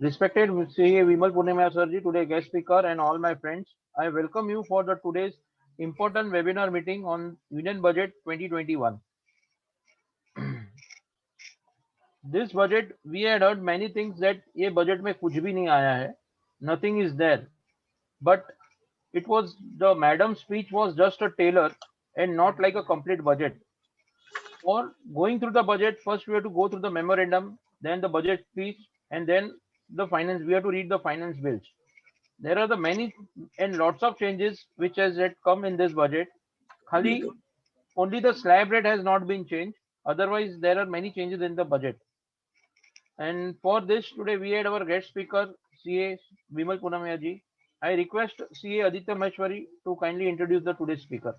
Respected CA Vimal Purnima Sarji, today guest speaker and all my friends, I welcome you for the today's important webinar meeting on Union Budget 2021. This budget, we had heard many things that ये budget में कुछ भी नहीं आया है, nothing is there. But it was the madam's speech was just a tailor and not like a complete budget. For going through the budget, first we have to go through the memorandum, then the budget speech, and then the finance. We have to read the finance bills. There are the many and lots of changes which has yet come in this budget. Khali, only the slab rate has not been changed. Otherwise, there are many changes in the budget. And for this, today we had our guest speaker, CA Vimal Punamya ji. I request CA Aditya Maheshwari to kindly introduce the today's speaker.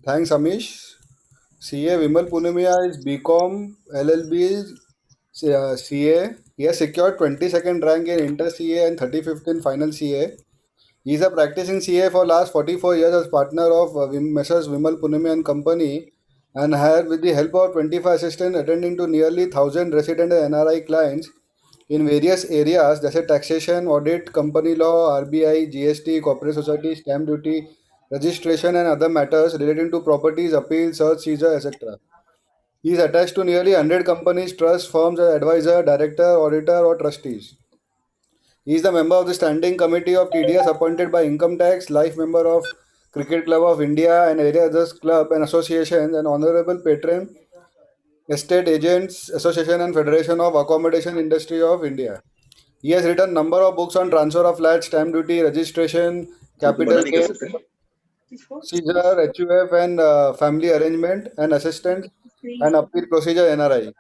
Thanks, Amish. CA Vimal Punamia is BCom, LLB, CA. He has secured 22nd rank in Inter CA and 35th in Final CA. He is a practicing CA for last 44 years as partner of Messrs. Vimal Punamia and Company, and had, with the help of 25 assistants, attending to nearly 1,000 resident and NRI clients in various areas, such as taxation, audit, company law, RBI, GST, corporate society, stamp duty, registration, and other matters relating to properties, appeal, search, seizure, etc. He is attached to nearly 100 companies, trusts, firms as advisor, director, auditor, or trustees. He is the member of the Standing Committee of TDS appointed by Income Tax, life member of Cricket Club of India and area others club and associations, and honorable patron Estate Agents Association and Federation of Accommodation Industry of India. He has written number of books on transfer of flats, stamp duty, registration, capital gain, seizure, HUF, and family arrangement and assistance and appeal procedure NRI.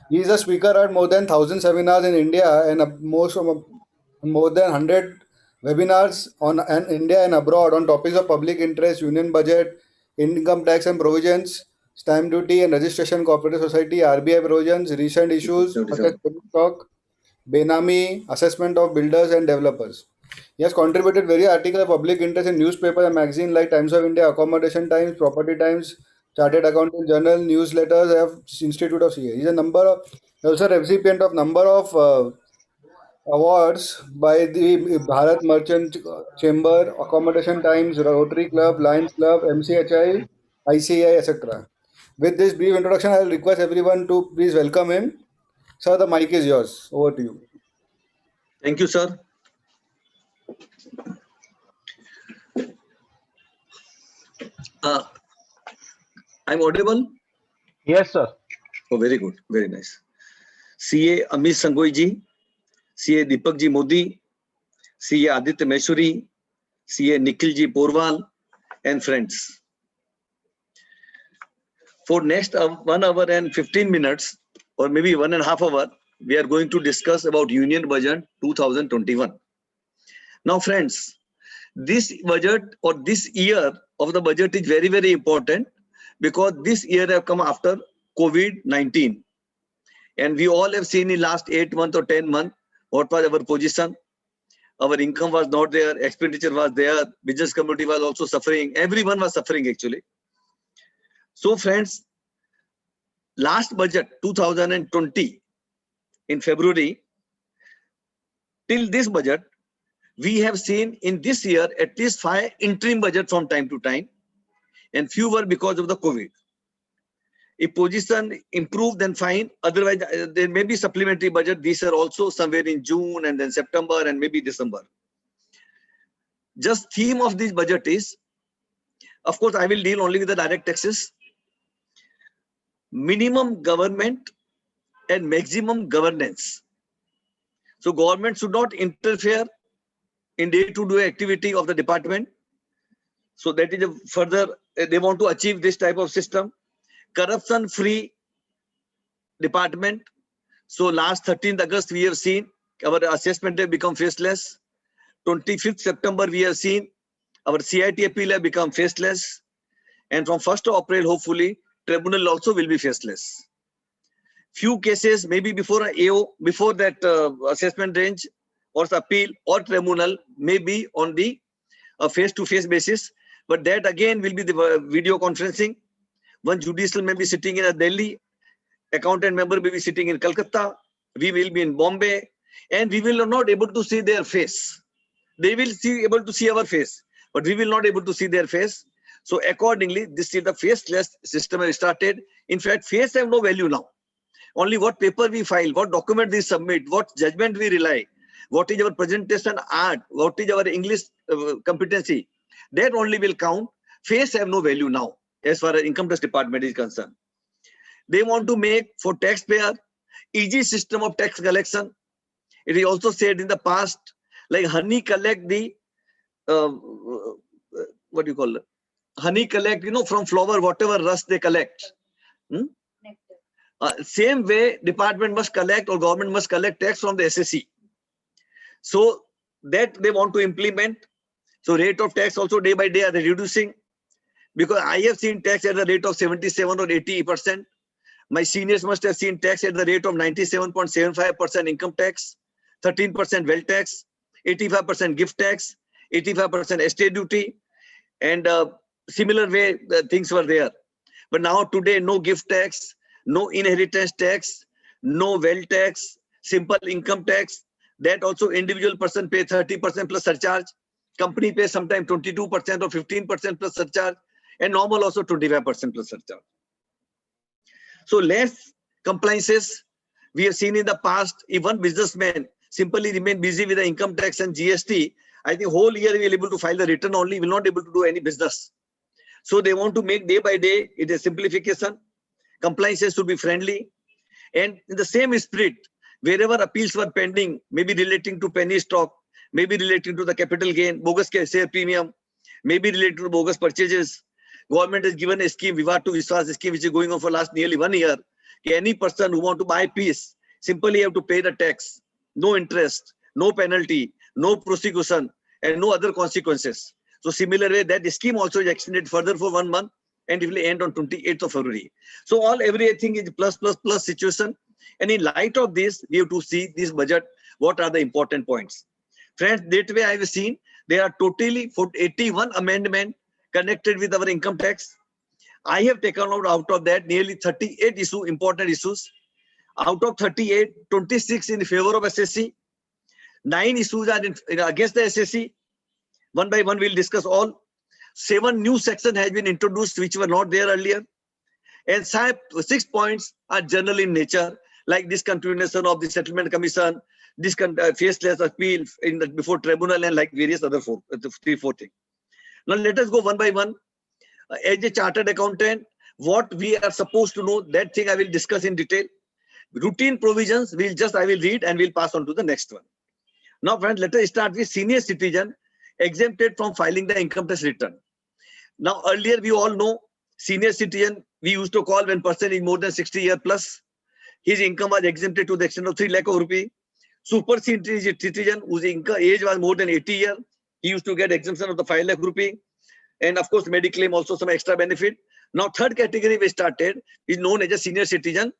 He is a speaker at more than 1,000 seminars in India and more than 100 webinars on India and abroad on topics of public interest, union budget, income tax and provisions, stamp duty and registration, cooperative society, RBI provisions, recent issues such as stock, Benami, assessment of builders and developers. He has contributed various articles of public interest in newspapers and magazines like Times of India, Accommodation Times, Property Times, Chartered Accounting Journal, newsletters of Institute of CA. He is also a recipient of number of awards by the Bharat Merchant Chamber, Accommodation Times, Rotary Club, Lions Club, MCHI, ICI, etc. With this brief introduction, I will request everyone to please welcome him. Sir, the mic is yours. Over to you. Thank you, sir. I'm audible? Yes, sir. Oh, very good. Very nice. CA Amish Sangoi ji, CA Deepak ji Modi, CA Aditya Maheshwari, CA Nikhil ji Porwal, and friends. For next 1 hour and 15 minutes, or maybe 1.5 hours, we are going to discuss about Union Budget 2021. Now, friends, this budget or this year of the budget is very, very important because this year have come after COVID-19. And we all have seen in last 8 months or 10 months, what was our position. Our income was not there, expenditure was there, business community was also suffering, everyone was suffering actually. So friends, last budget 2020 in February, till this budget, we have seen in this year at least 5 interim budgets from time to time, and few were because of the COVID. If position improved, then fine. Otherwise, there may be supplementary budget. These are also somewhere in June and then September and maybe December. Just theme of this budget is, of course, I will deal only with the direct taxes. Minimum government and maximum governance. So government should not interfere in day-to-day activity of the department. So that is a further, they want to achieve this type of system. Corruption-free department. So last 13th August, we have seen our assessment have become faceless. 25th September, we have seen our CIT appeal have become faceless. And from 1st of April, hopefully, tribunal also will be faceless. Few cases, maybe before AO, before that assessment range or appeal or tribunal, may be on the face-to-face basis. But that again will be the video conferencing. One judicial may be sitting in Delhi accountant member may be sitting in Calcutta, we will be in Bombay, and we will not able to see their face. They will able to see our face, but we will not able to see their face. So accordingly, this is the faceless system has started. In fact, face have no value now. Only what paper we file, what document we submit, what judgment we rely, what is our presentation art, what is our English competency, that only will count. Face have no value now as far as income tax department is concerned. They want to make for taxpayer easy system of tax collection. It is also said in the past, like honey collect the what do you call it? Honey collect, from flower, whatever rust they collect. Same way, department must collect or government must collect tax from the SSC. So that they want to implement. So rate of tax also day by day are reducing, because I have seen tax at the rate of 77 or 80%. My seniors must have seen tax at the rate of 97.75% income tax, 13% wealth tax, 85% gift tax, 85% estate duty, and similar way things were there. But now today, no gift tax, no inheritance tax, no wealth tax, simple income tax. That also individual person pay 30% plus surcharge. Company pays sometimes 22% or 15% plus surcharge, and normal also 25% plus surcharge. So less compliances we have seen in the past. If one businessman simply remain busy with the income tax and GST, I think whole year we will able to file the return only, will not able to do any business. So they want to make day by day it a simplification. Compliances should be friendly, and in the same spirit, wherever appeals were pending, maybe relating to penny stock, maybe relating to the capital gain, bogus share premium, maybe related to bogus purchases. Government has given a scheme, Vivad to Vishwas scheme, which is going on for last nearly 1 year. Any person who want to buy piece simply have to pay the tax, no interest, no penalty, no prosecution, and no other consequences. So similar way, that scheme also is extended further for 1 month, and it will end on 28th of February. So everything is plus situation. And in light of this, we have to see this budget, what are the important points. Friends, that way I have seen there are totally 81 amendments connected with our income tax. I have taken out of that nearly 38 important issues. Out of 38, 26 in favor of SSC. 9 issues are against the SSC. One by one, we'll discuss all. 7 new sections have been introduced, which were not there earlier. And 6 points are general in nature, like discontinuation of the settlement commission, faceless appeal before tribunal, and like various other 4 things. Now let us go one by one. As a chartered accountant, what we are supposed to know, that thing I will discuss in detail. Routine provisions, I will read and we'll pass on to the next one. Now friends, let us start with senior citizen exempted from filing the income tax return. Now earlier we all know senior citizen, we used to call when person is more than 60 years plus, his income was exempted to the extent of 3 lakh rupee. Super senior citizen whose age was more than 80 years, he used to get exemption of the 5 lakh rupee. And of course, Mediclaim also some extra benefit. Now, third category we started is known as a senior citizen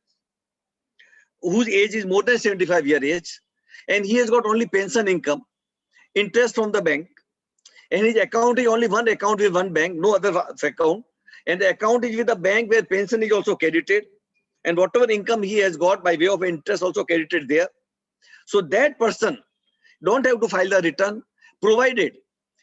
whose age is more than 75 year age, and he has got only pension income, interest from the bank, and his account is only one account with one bank, no other account, and the account is with the bank where pension is also credited, and whatever income he has got by way of interest also credited there. So that person don't have to file the return, provided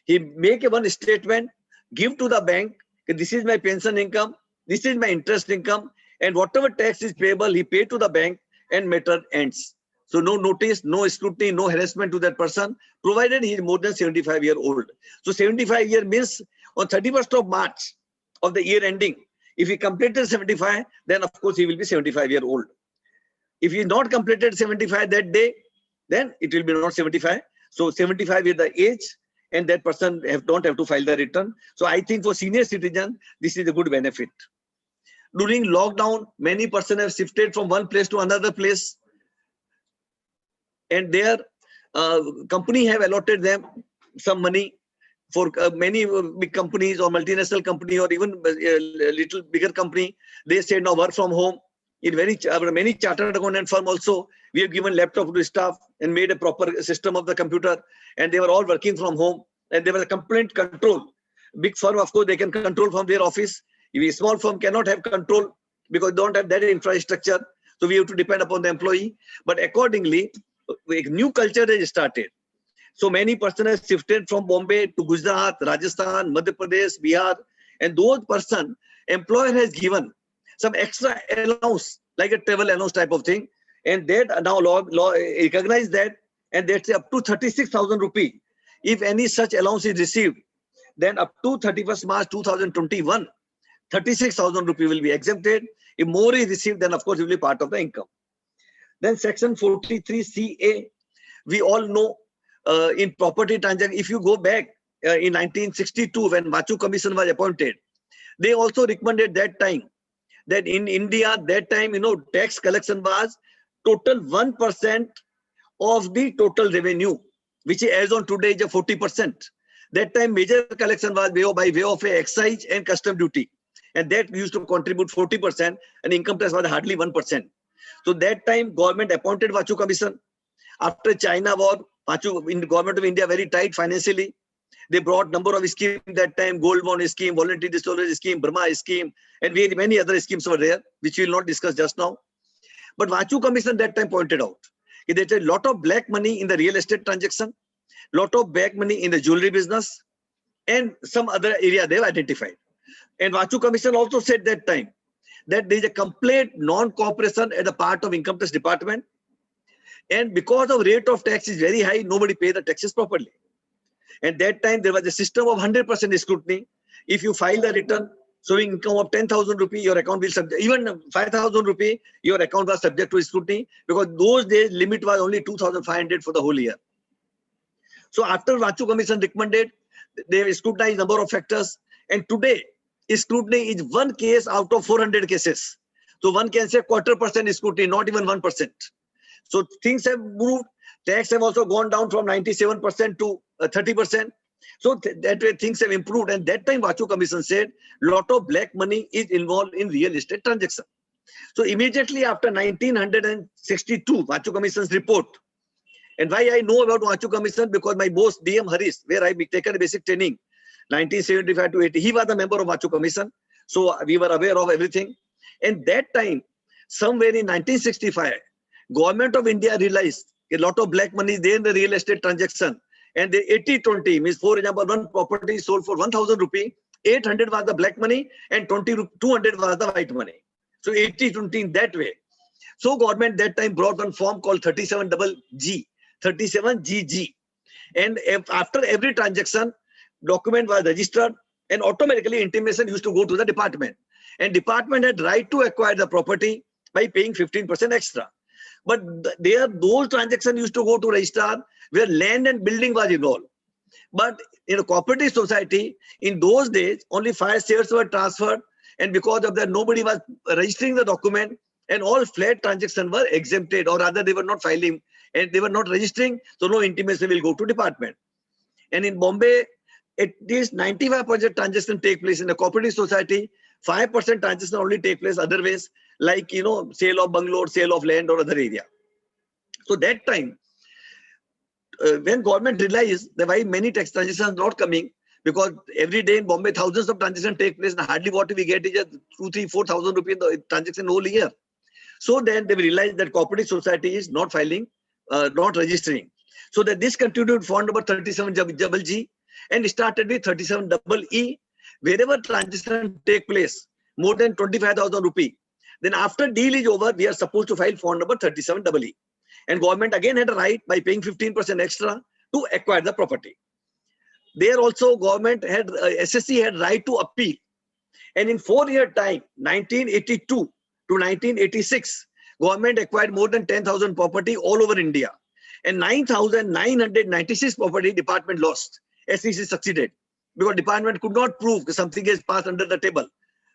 he make one statement, give to the bank, this is my pension income, this is my interest income, and whatever tax is payable, he pay to the bank, and matter ends. So no notice, no scrutiny, no harassment to that person, provided he is more than 75 years old. So 75 years means on 31st of March of the year ending, if he completed 75, then of course he will be 75 years old. If he not completed 75 that day, then it will be not 75. So 75 is the age, and that person don't have to file the return. So I think for senior citizen, this is a good benefit. During lockdown, many persons have shifted from one place to another place, and their company have allotted them some money. For many big companies or multinational company or even a little bigger company, they say now work from home. In many chartered accountant firm also, we have given laptop to staff and made a proper system of the computer, and they were all working from home, and there was a complete control. Big firm, of course, they can control from their office. If a small firm cannot have control because they don't have that infrastructure, So we have to depend upon the employee. But accordingly, a new culture has started. So many persons have shifted from Bombay to Gujarat, Rajasthan, Madhya Pradesh, Bihar, and those person employer has given some extra allowance, like a travel allowance type of thing, and that now law recognize that, and that's up to 36,000 rupee. If any such allowance is received, then up to 31st March 2021, 36,000 rupee will be exempted. If more is received, then of course it will be part of the income. Then section 43CA, we all know in property transaction, if you go back in 1962 when Vachu Commission was appointed, they also recommended that time that in India, that time, tax collection was total 1% of the total revenue, which as on today is 40%. That time major collection was by way of excise and custom duty. And that used to contribute 40% and income tax was hardly 1%. So that time government appointed Vachu Commission. After China war, in the government of India very tight financially. They brought number of schemes that time, gold bond scheme, voluntary disclosure scheme, Burma scheme, and many other schemes were there, which we will not discuss just now. But Vachu Commission that time pointed out that there is a lot of black money in the real estate transaction, lot of black money in the jewelry business, and some other area they have identified. And Vachu Commission also said that time that there is a complete non-cooperation at the part of Income Tax Department. And because of rate of tax is very high, nobody pay the taxes properly. And that time there was a system of 100% scrutiny. If you file the return showing income of 10,000 rupee, your account will subject, even 5,000 rupee, your account was subject to scrutiny, because those days limit was only 2,500 for the whole year. So after Vachu Commission recommended, they have scrutinized number of factors. And today, scrutiny is one case out of 400 cases. So one can say 0.25% scrutiny, not even 1%. So things have moved. Tax have also gone down from 97% to 30%. So that way things have improved. And that time Vachu Commission said lot of black money is involved in real estate transaction. So immediately after 1962, Vachu Commission's report. And why I know about Vachu Commission? Because my boss DM Harish, where I taken a basic training, 1975 to 80, he was a member of Vachu Commission. So we were aware of everything. And that time, somewhere in 1965, Government of India realized a lot of black money is there in the real estate transaction. And the 80-20 means, for example, one property sold for 1,000 rupee, 800 was the black money and 200 was the white money. So 80-20 in that way. So government that time brought one form called 37GG, 37GG. And after every transaction, document was registered and automatically intimation used to go to the department. And department had right to acquire the property by paying 15% extra. But those transactions used to go to registrar where land and building was involved. But in a cooperative society, in those days, only 5 shares were transferred. And because of that, nobody was registering the document and all flat transactions were exempted, or rather they were not filing and they were not registering. So no intimation will go to department. And in Bombay, at least 95% transactions take place in a cooperative society. 5% transactions only take place other ways, like, sale of bungalow, sale of land or other area. So that time, when government realized that why many tax transactions are not coming, because every day in Bombay, thousands of transactions take place and hardly what we get is 2,000, 3,000, 4,000 rupees transaction whole year. So then they realized that cooperative society is not filing, not registering. So that this continued fund number 37G and started with 37EE. Wherever transaction take place, more than 25,000 rupee, then after deal is over, we are supposed to file fund number 37EE. And government again had a right by paying 15% extra to acquire the property. There also government had, SSC had right to appeal. And in 4-year time, 1982 to 1986, government acquired more than 10,000 property all over India. And 9,996 property department lost. SEC succeeded because department could not prove something has passed under the table.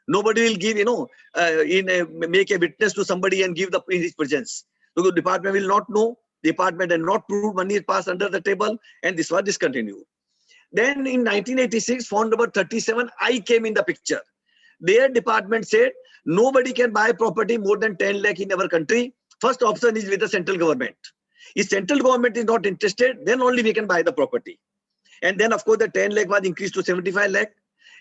Nobody will give, make a witness to somebody and give in his presence. So the department will not know. Department had not proved money is passed under the table, and this was discontinued. Then in 1986, fund number 37I came in the picture. Their department said nobody can buy property more than 10 lakh in our country. First option is with the central government. If central government is not interested, then only we can buy the property. And then, of course, the 10 lakh was increased to 75 lakh.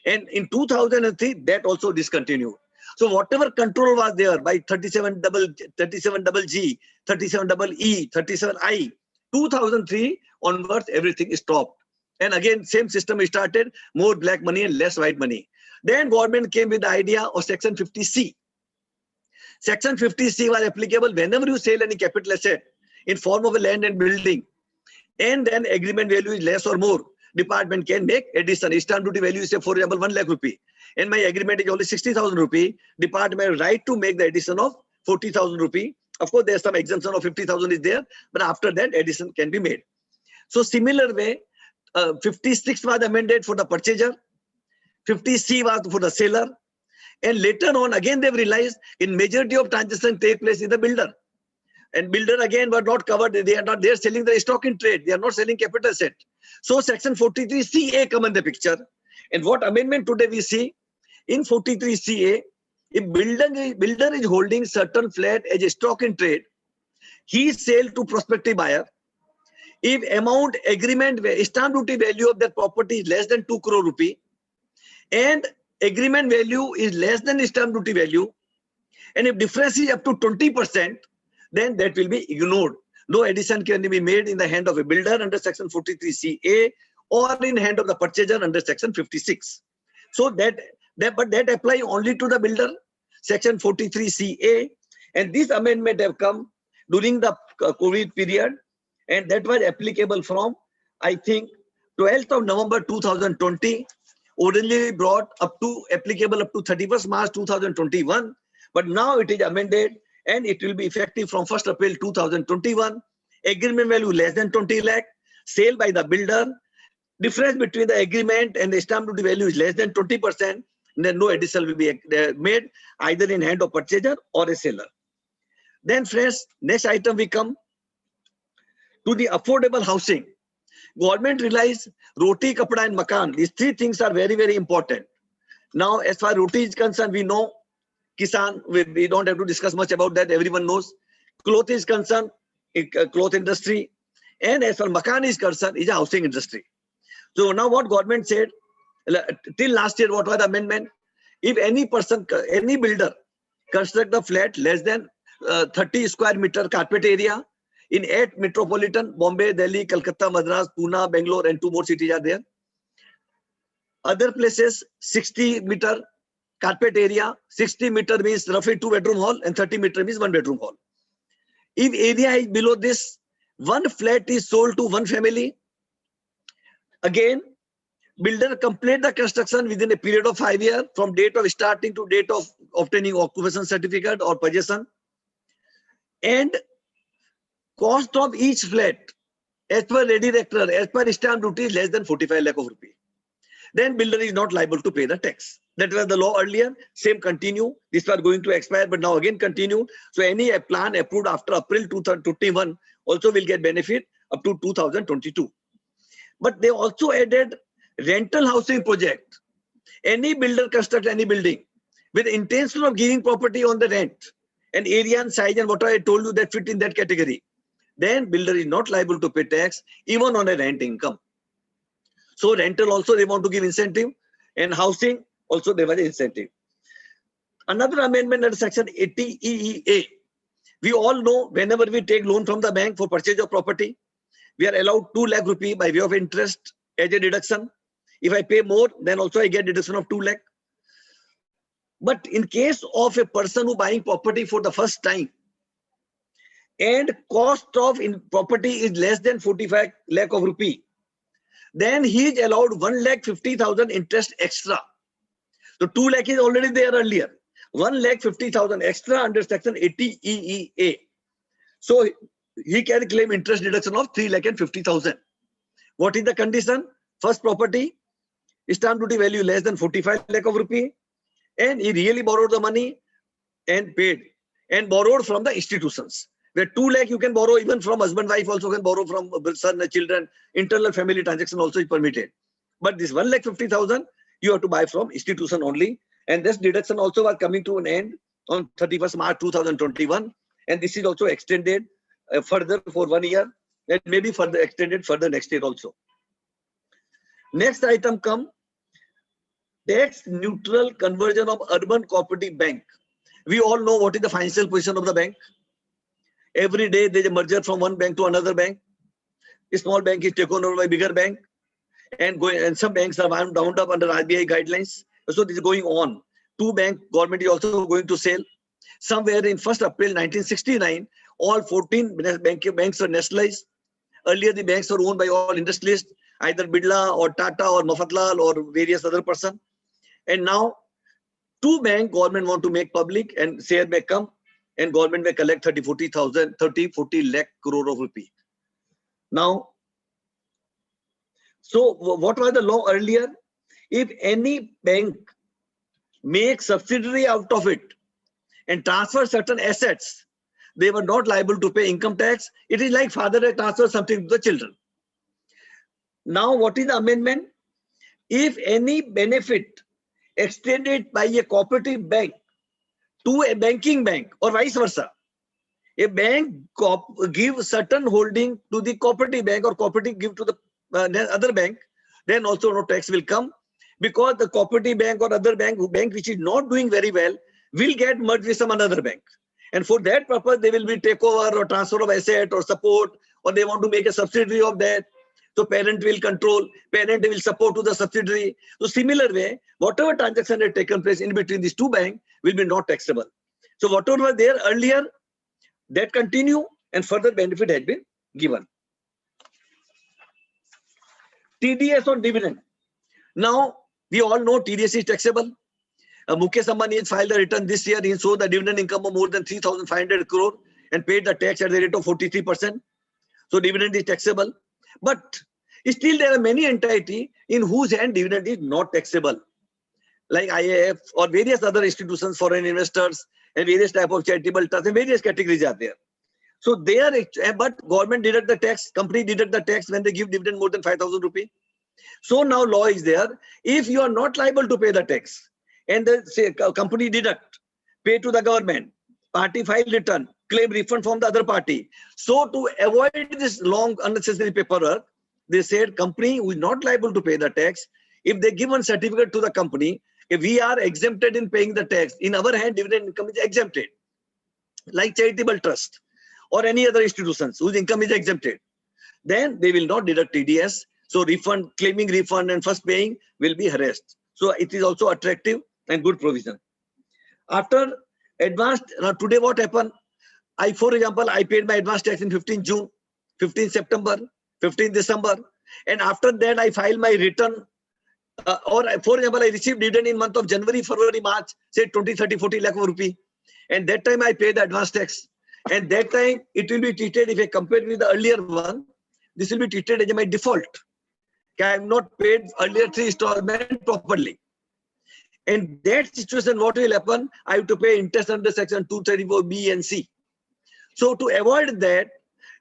And in 2003, that also discontinued. So whatever control was there by 37 double G, 37 double E, 37I, 2003 onwards, everything is stopped. And again, same system started, more black money and less white money. Then government came with the idea of Section 50C. Section 50C was applicable whenever you sell any capital asset in form of a land and building, and then agreement value is less or more, department can make addition. Stamp duty value is, say, for example, 1 lakh rupee, and my agreement is only 60,000 rupee. Department has right to make the addition of 40,000 rupee. Of course, there's some exemption of 50,000 is there, but after that, addition can be made. So similar way, 56 was amended for the purchaser, 50C was for the seller, and later on, again, they've realized in majority of transactions take place in the builder. And builder again were not covered. They are not there selling the stock in trade. They are not selling capital asset. So Section 43CA come in the picture. And what amendment today we see in 43CA, if builder is holding certain flat as a stock in trade, he sell to prospective buyer. If amount agreement stamp duty value of that property is less than 2 crore rupee, and agreement value is less than stamp duty value, and if difference is up to 20%, then that will be ignored. No addition can be made in the hand of a builder under Section 43CA or in hand of the purchaser under Section 56. So that apply only to the builder, Section 43CA, and this amendment have come during the COVID period, and that was applicable from, I think, 12th of November 2020, originally brought up to applicable up to 31st March 2021, but now it is amended and it will be effective from 1st April 2021. Agreement value less than 20 lakh, sale by the builder, difference between the agreement and the stamp duty value is less than 20%, then no addition will be made either in hand of purchaser or a seller. Then friends, next item we come to the affordable housing. Government realized roti, kapda and makan. These three things are very, very important. Now, as far as roti is concerned, we know Kisan, we don't have to discuss much about that. Everyone knows. Cloth is concerned, cloth industry. And as far as makan is concerned, is a housing industry. So now what government said, till last year, what was the amendment? If any person, any builder construct a flat less than 30 square meter carpet area in 8 metropolitan, Bombay, Delhi, Calcutta, Madras, Pune, Bangalore, and 2 more cities are there. Other places, 60 meter carpet area, 60 meter means roughly 2 bedroom hall, and 30 meter means 1 bedroom hall. If area is below this, one flat is sold to one family. Again, builder complete the construction within a period of 5 years from date of starting to date of obtaining occupation certificate or possession. And cost of each flat as per ready rector, as per stamp duty is less than 45 lakh of rupee. Then builder is not liable to pay the tax. That was the law earlier. Same continue. This was going to expire, but now again continue. So any plan approved after April 2021 also will get benefit up to 2022. But they also added rental housing project. Any builder construct any building with intention of giving property on the rent, and area and size and what I told you that fit in that category, then builder is not liable to pay tax even on a rent income. So rental also they want to give incentive, and housing also there was an incentive. Another amendment under Section 80EEA. We all know whenever we take loan from the bank for purchase of property, we are allowed 2 lakh rupee by way of interest as a deduction. If I pay more, then also I get deduction of 2 lakh. But in case of a person who buying property for the first time, and cost of property is less than 45 lakh of rupee, then he is allowed 1,50,000 interest extra. So 2 lakh is already there earlier. 1,50,000 extra under Section 80EEA. So he can claim interest deduction of 3,50,000. What is the condition? First property, stamp duty value less than 45 lakh of rupee, and he really borrowed the money and paid, and borrowed from the institutions. Where 2 lakh you can borrow even from husband, wife also can borrow from son, children, internal family transaction also is permitted. But this 1,50,000 you have to buy from institution only. And this deduction also was coming to an end on 31st March 2021. And this is also extended further for 1 year, and maybe further extended further next year also. Next item come tax neutral conversion of urban cooperative bank. We all know what is the financial position of the bank. Every day there is a merger from one bank to another bank. A small bank is taken over by bigger bank, and some banks are wound up under RBI guidelines. So this is going on. Two bank government is also going to sell. Somewhere in 1st April 1969, all 14 banks were nationalized. Earlier the banks were owned by all industrialists, either Birla or Tata or Mafatlal or various other person. And now two bank government want to make public, and share may come, and government may collect 40 lakh crore of rupee. Now, so what was the law earlier? If any bank makes subsidiary out of it and transfer certain assets, they were not liable to pay income tax. It is like father had transferred something to the children. Now, what is the amendment? If any benefit extended by a cooperative bank to a banking bank or vice versa, a bank give certain holding to the cooperative bank or cooperative give to the other bank, then also no tax will come, because the cooperative bank or other bank which is not doing very well will get merged with some another bank. And for that purpose, they will be takeover or transfer of asset or support, or they want to make a subsidiary of that. So parent will control, parent will support to the subsidiary. So similar way, whatever transaction had taken place in between these two banks will be not taxable. So whatever was there earlier, that continue, and further benefit has been given. TDS on dividend. Now, we all know TDS is taxable. Mukesh Ambani has filed a return this year. He showed the dividend income of more than 3,500 crore and paid the tax at the rate of 43%. So dividend is taxable. But still there are many entities in whose hand dividend is not taxable, like IAF or various other institutions, foreign investors, and various type of charitable trusts, and various categories are there. So they are, but government deduct the tax, company deduct the tax when they give dividend more than 5,000 rupees. So now law is there. If you are not liable to pay the tax and the company deduct, pay to the government, party file return, claim refund from the other party. So to avoid this long unnecessary paperwork, they said company who is not liable to pay the tax, if they give one certificate to the company, if we are exempted in paying the tax, in our hand dividend income is exempted, like charitable trust or any other institutions whose income is exempted, then they will not deduct TDS. So refund, claiming refund and first paying will be harassed. So it is also attractive and good provision. After advanced, now today what happened? For example, I paid my advance tax in 15 June, 15 September, 15 December, and after that I filed my return. Or for example, I received dividend in month of January, February, March, say 20, 30, 40 lakh rupee. And that time I paid the advance tax. And that time it will be treated, if I compare with the earlier one, this will be treated as my default. I have not paid earlier 3 installments properly. In that situation, what will happen? I have to pay interest under section 234B and C. So to avoid that,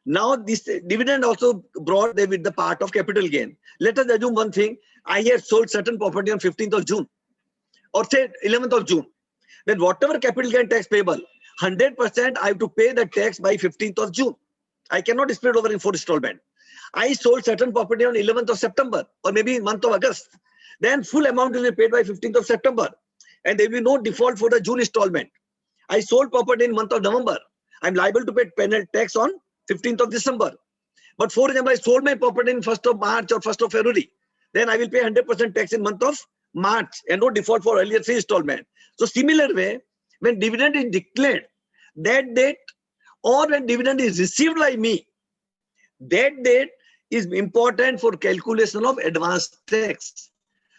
now this dividend also brought with the part of capital gain. Let us assume one thing. I have sold certain property on 15th of June or say 11th of June. Then whatever capital gain tax payable, 100% I have to pay the tax by 15th of June. I cannot spread over in 4 installments. I sold certain property on 11th of September or maybe in month of August. Then full amount will be paid by 15th of September. And there will be no default for the June installment. I sold property in month of November. I'm liable to pay penalty tax on 15th of December. But for example, I sold my property in 1st of March or 1st of February. Then I will pay 100% tax in month of March and no default for earlier 3 installment. So similar way, when dividend is declared, that date or when dividend is received by me, that date is important for calculation of advance tax.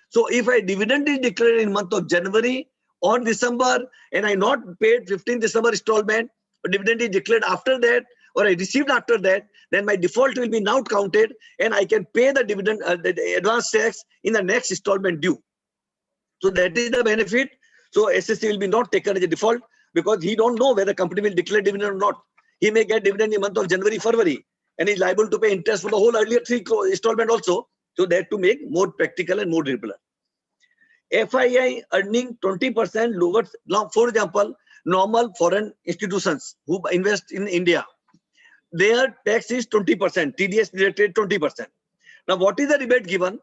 So if a dividend is declared in month of January or December and I not paid 15th December installment, or dividend is declared after that, or I received after that, then my default will be now counted and I can pay the dividend, the advance tax in the next installment due. So that is the benefit. So SSC will be not taken as a default because he don't know whether company will declare dividend or not. He may get dividend in the month of January, February, and is liable to pay interest for the whole earlier 3 installment also. So that to make more practical and more regular. FII earning 20% lower. Now, for example, normal foreign institutions who invest in India, their tax is 20%, TDS related 20%. Now, what is the rebate given?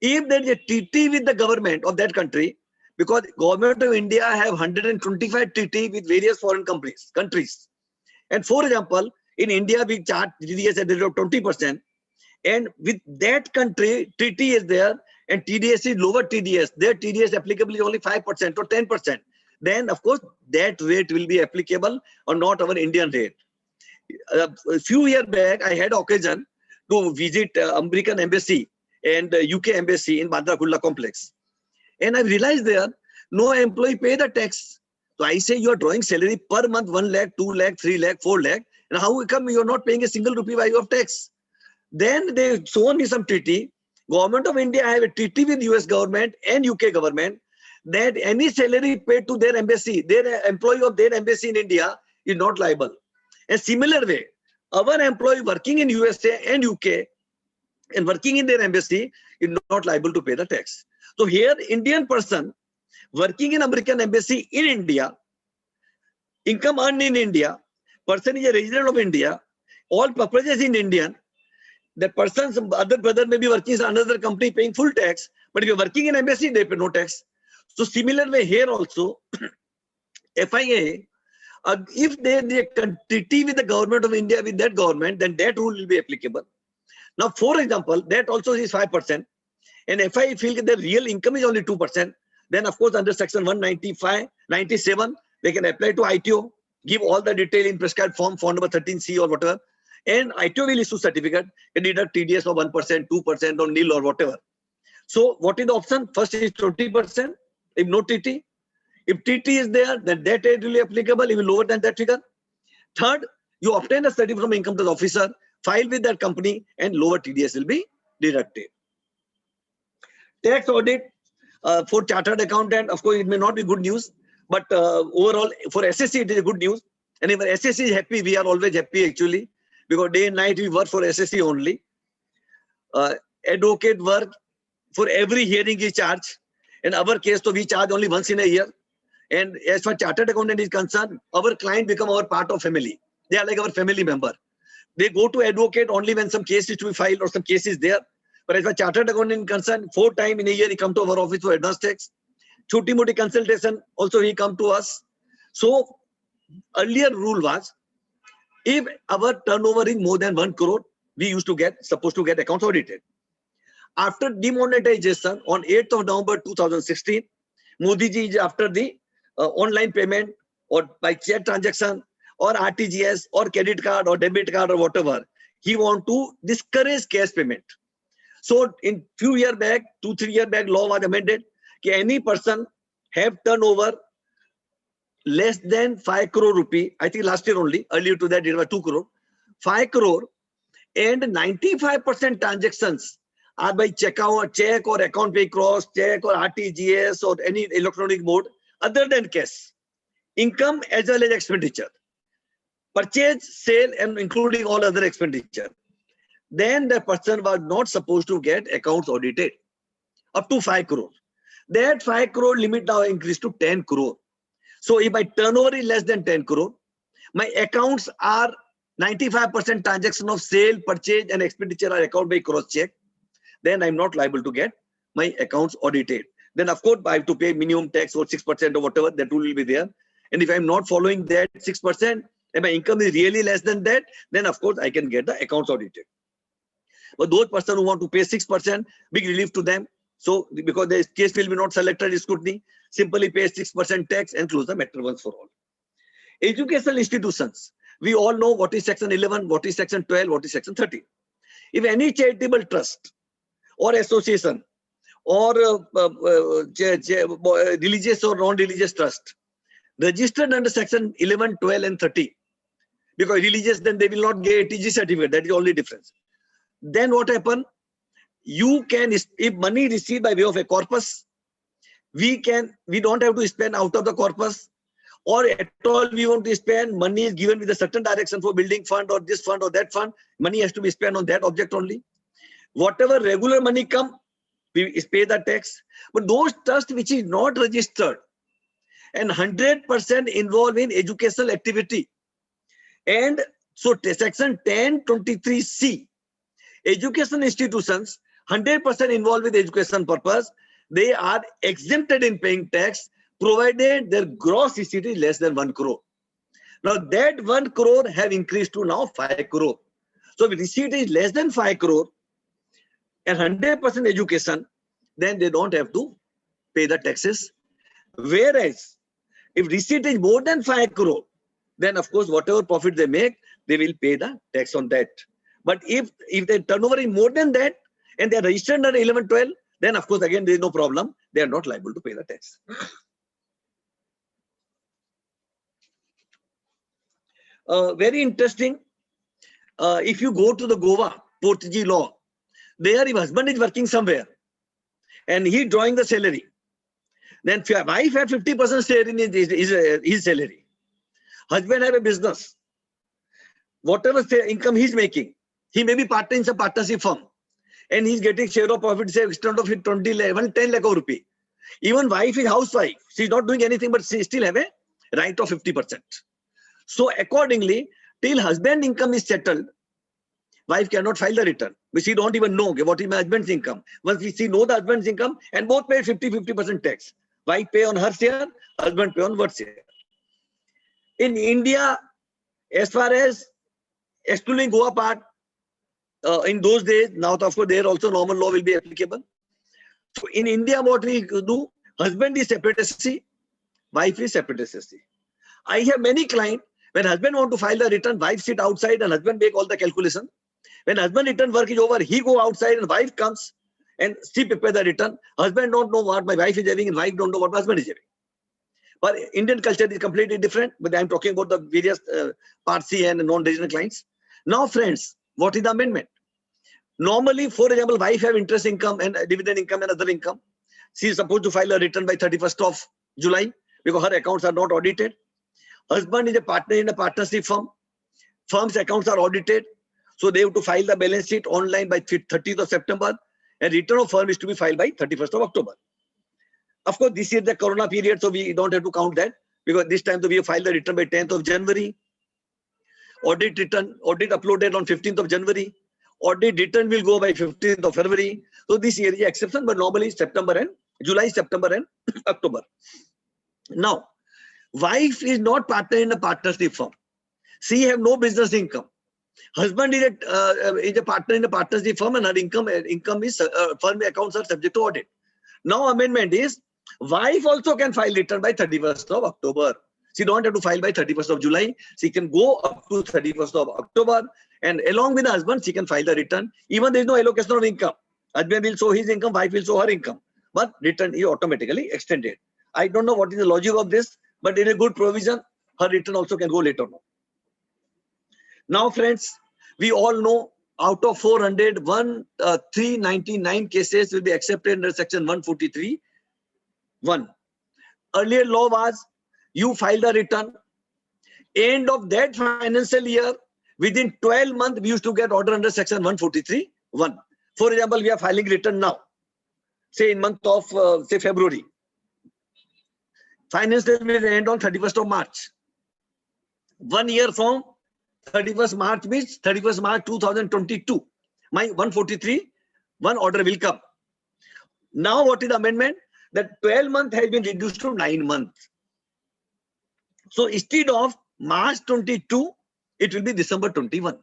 If there is a treaty with the government of that country, because government of India have 125 treaty with various foreign countries. And for example, in India, we charge TDS at the rate of 20%. And with that country, treaty is there, and TDS is lower TDS. Their TDS applicable is only 5% or 10%. Then, of course, that rate will be applicable or not our Indian rate. A few years back, I had occasion to visit American Embassy and UK Embassy in Bandra Kurla complex. And I realized there, no employee pay the tax. So I say, you are drawing salary per month, 1 lakh, 2 lakh, 3 lakh, 4 lakh. And how come you are not paying a single rupee value of tax? Then they shown me some treaty. Government of India have a treaty with US government and UK government that any salary paid to their embassy, their employee of their embassy in India is not liable. A similar way, our employee working in USA and UK and working in their embassy is not liable to pay the tax. So here, Indian person working in American embassy in India, income earned in India, person is a resident of India, all purposes in Indian, that person's other brother may be working in another company paying full tax, but if you're working in embassy, they pay no tax. So similar way here also, FIA, if they treaty with the government of India with that government, then that rule will be applicable. Now, for example, that also is 5%. And if I feel that the real income is only 2%, then of course under section 195, 97, they can apply to ITO, give all the detail in prescribed form number 13C or whatever. And ITO will issue certificate and deduct TDS of 1%, 2% or nil or whatever. So what is the option? First is 20%, if no TT. If TT is there, then that rate will be applicable, even lower than that figure. Third, you obtain a certificate from income tax officer, file with that company, and lower TDS will be deducted. Tax audit for chartered accountant, of course, it may not be good news, but overall for SSC, it is good news. And if SSC is happy, we are always happy actually, because day and night we work for SSC only. Advocate work for every hearing is charged. In our case, so we charge only once in a year. And as far as chartered accountant is concerned, our client become our part of family. They are like our family member. They go to advocate only when some case is to be filed or some case is there. But as far as chartered accountant is concerned, 4 times in a year he come to our office for advance tax. Choti moti consultation also he come to us. So earlier rule was, if our turnover is more than 1 crore, we used to supposed to get accounts audited. After demonetization on 8th of November 2016, Modi ji is after the online payment or by check transaction or RTGS or credit card or debit card or whatever, he want to discourage cash payment. So in few years back, 2-3 years back, law was amended that any person have turnover less than 5 crore rupee, I think last year only, earlier to that it was 2 crore, 5 crore, and 95% transactions are by check or account pay cross, check or RTGS or any electronic mode other than cash. Income as well as expenditure. Purchase, sale, and including all other expenditure. Then the person was not supposed to get accounts audited up to 5 crore. That 5 crore limit now increased to 10 crore. So if my turnover is less than 10 crore, my accounts are 95% transaction of sale, purchase, and expenditure are account by cross check, then I'm not liable to get my accounts audited. Then of course I have to pay minimum tax or 6% or whatever, that rule will be there. And if I'm not following that 6% and my income is really less than that, then of course I can get the accounts audited. But those persons who want to pay 6%, big relief to them. So because the case will be not selected scrutiny, simply pay 6% tax and close the matter once for all. Educational institutions, we all know what is section 11, what is section 12, what is section 13. If any charitable trust or association or religious or non-religious trust registered under section 11, 12 and 30, because religious, then they will not get ATG certificate, that is the only difference. Then what happen? You can, if money received by way of a corpus, we don't have to spend out of the corpus, or at all we want to spend, money is given with a certain direction for building fund or this fund or that fund, money has to be spent on that object only. Whatever regular money come, we pay the tax. But those trusts which is not registered and 100% involved in educational activity, and so section 1023C, education institutions 100% involved with education purpose, they are exempted in paying tax provided their gross receipt is less than 1 crore. Now that 1 crore have increased to now 5 crore. So if receipt is less than 5 crore and 100% education, then they don't have to pay the taxes. Whereas if receipt is more than 5 crore, then of course whatever profit they make, they will pay the tax on that. But if their turnover is more than that and they are registered under 11-12, then of course again there is no problem. They are not liable to pay the tax. Very interesting. If you go to the Goa Portuguese law, there if husband is working somewhere and he drawing the salary, then wife had 50% share in his salary. Husband have a business. Whatever income he's making, he may be partner in some partnership firm and he's getting share of profit, say extent of 20 lakh, 10 lakh rupee. Even wife is housewife. She's not doing anything, but she still have a right of 50%. So accordingly, till husband income is settled, wife cannot file the return, but she don't even know what is my husband's income. Once she know the husband's income, and both pay 50% tax. Wife pay on her share, husband pay on what share. In India, as far as excluding Goa part, in those days, now of course there also normal law will be applicable. So in India, what we do, husband is separate SSC, wife is separate SSC. I have many clients, when husband want to file the return, wife sit outside and husband make all the calculation. When husband return work is over, he go outside and wife comes and she prepare the return. Husband don't know what my wife is having and wife don't know what my husband is having. But Indian culture is completely different. But I'm talking about the various Part C and non-resident clients. Now, friends, what is the amendment? Normally, for example, wife have interest income and dividend income and other income. She is supposed to file a return by 31st of July because her accounts are not audited. Husband is a partner in a partnership firm. Firm's accounts are audited. So they have to file the balance sheet online by 30th of September. And return of firm is to be filed by 31st of October. Of course, this is the Corona period, so we don't have to count that because this time we have filed the return by 10th of January. Audit uploaded on 15th of January. Audit return will go by 15th of February. So this year is exception, but normally July, September and October. Now, wife is not partner in a partnership firm. She have no business income. Husband is a partner in a partnership firm and her income is firm accounts are subject to audit. Now amendment is wife also can file return by 31st of October. She don't have to file by 31st of July. She can go up to 31st of October and along with the husband, she can file the return. Even there is no allocation of income. Husband will show his income, wife will show her income. But return is automatically extended. I don't know what is the logic of this, but in a good provision, her return also can go later on. Now, friends, we all know out of 400, 399 cases will be accepted under section 143(1). Earlier law was you file the return. End of that financial year, within 12 months, we used to get order under section 143(1). For example, we are filing return now, say in month of say February. Financial will end on 31st of March. 1 year from 31st March means 31st March 2022. My 143(1) order will come. Now what is the amendment? That 12 months has been reduced to 9 months. So instead of March 22, it will be December 21.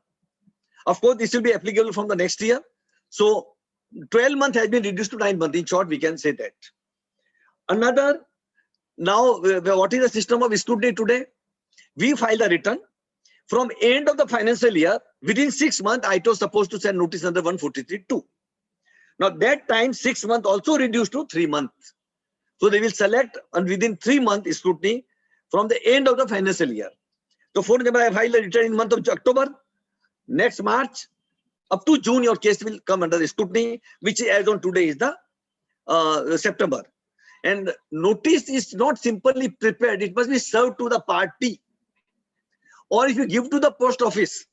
Of course, this will be applicable from the next year. So 12 months has been reduced to 9 months. In short, we can say that. Another, now what is the system of scrutiny today? We file the return. From end of the financial year, within 6 months, I was supposed to send notice under 143(2). Now that time, 6 months also reduced to 3 months. So they will select and within 3 months scrutiny from the end of the financial year. So for example, I filed the return in month of October, next March, up to June, your case will come under the scrutiny, which as on today is the September. And notice is not simply prepared, it must be served to the party. Or if you give to the post office,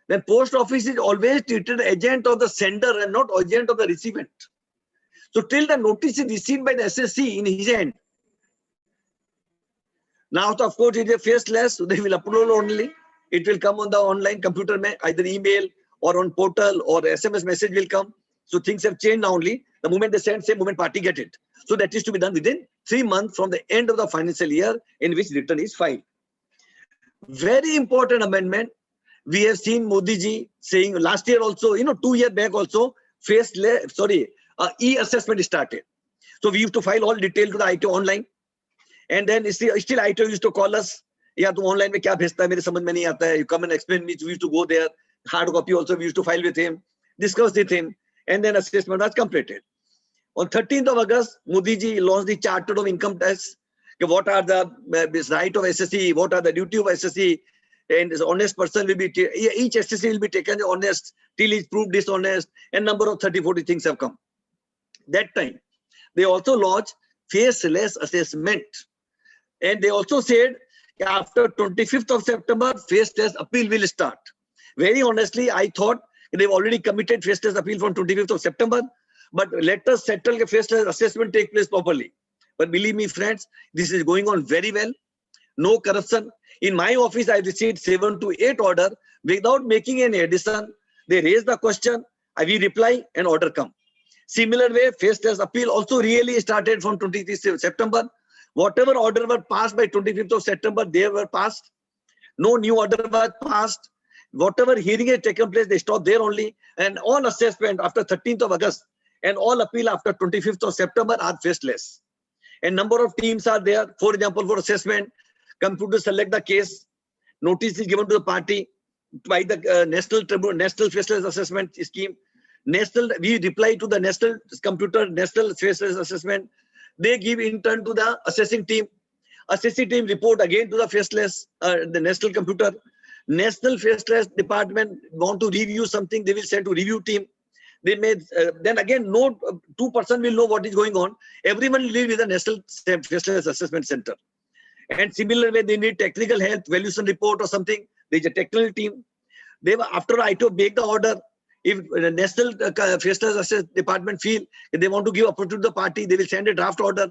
then post office is always treated agent of the sender and not agent of the recipient. So till the notice is received by the SSC in his hand. Now, of course, it is faceless, so they will upload only. It will come on the online computer, either email or on portal or SMS message will come. So things have changed now only. The moment they send, same moment party get it. So that is to be done within 3 months from the end of the financial year in which return is filed. Very important amendment. We have seen Modi ji saying last year also, 2 years back also, e-assessment started. So we used to file all detail to the ITO online. And then still ITO used to call us. Yeah, तुम online में क्या भेजता है मेरे समझ में नहीं आता है. You come and explain me. We used to go there. Hard copy also we used to file with him, discuss with him, and then assessment was completed. On 13th of August, Modi ji launched the Charter of Income Tax. What are the right of SSE? What are the duty of SSE? And this honest person will be, each SSE will be taken honest till he's proved dishonest, and number of 30-40 things have come. That time, they also launched faceless assessment. And they also said after 25th of September, faceless appeal will start. Very honestly, I thought they've already committed faceless appeal from 25th of September, but let us settle the faceless assessment take place properly. But believe me, friends, this is going on very well. No corruption. In my office, I received 7 to 8 orders without making any addition. They raise the question, we reply, and order come. Similar way, faceless appeal also really started from 25th of September. Whatever order were passed by 25th of September, they were passed. No new order was passed. Whatever hearing has taken place, they stopped there only. And all assessment after 13th of August and all appeal after 25th of September are faceless. And number of teams are there. For example, for assessment, computer select the case. Notice is given to the party by the National Faceless Assessment Scheme. We reply to the National Faceless Assessment. They give in turn to the assessing team. Assessing team report again to the faceless, the National Computer. National Faceless Department want to review something, they will send to review team. They may then again no 2 person will know what is going on. Everyone will live with the National Faceless Assessment Center. And similar way, they need technical help, valuation report or something. There is a technical team. They were after ITO make the order. If the National Faceless Assessment Department feel if they want to give opportunity to the party, they will send a draft order.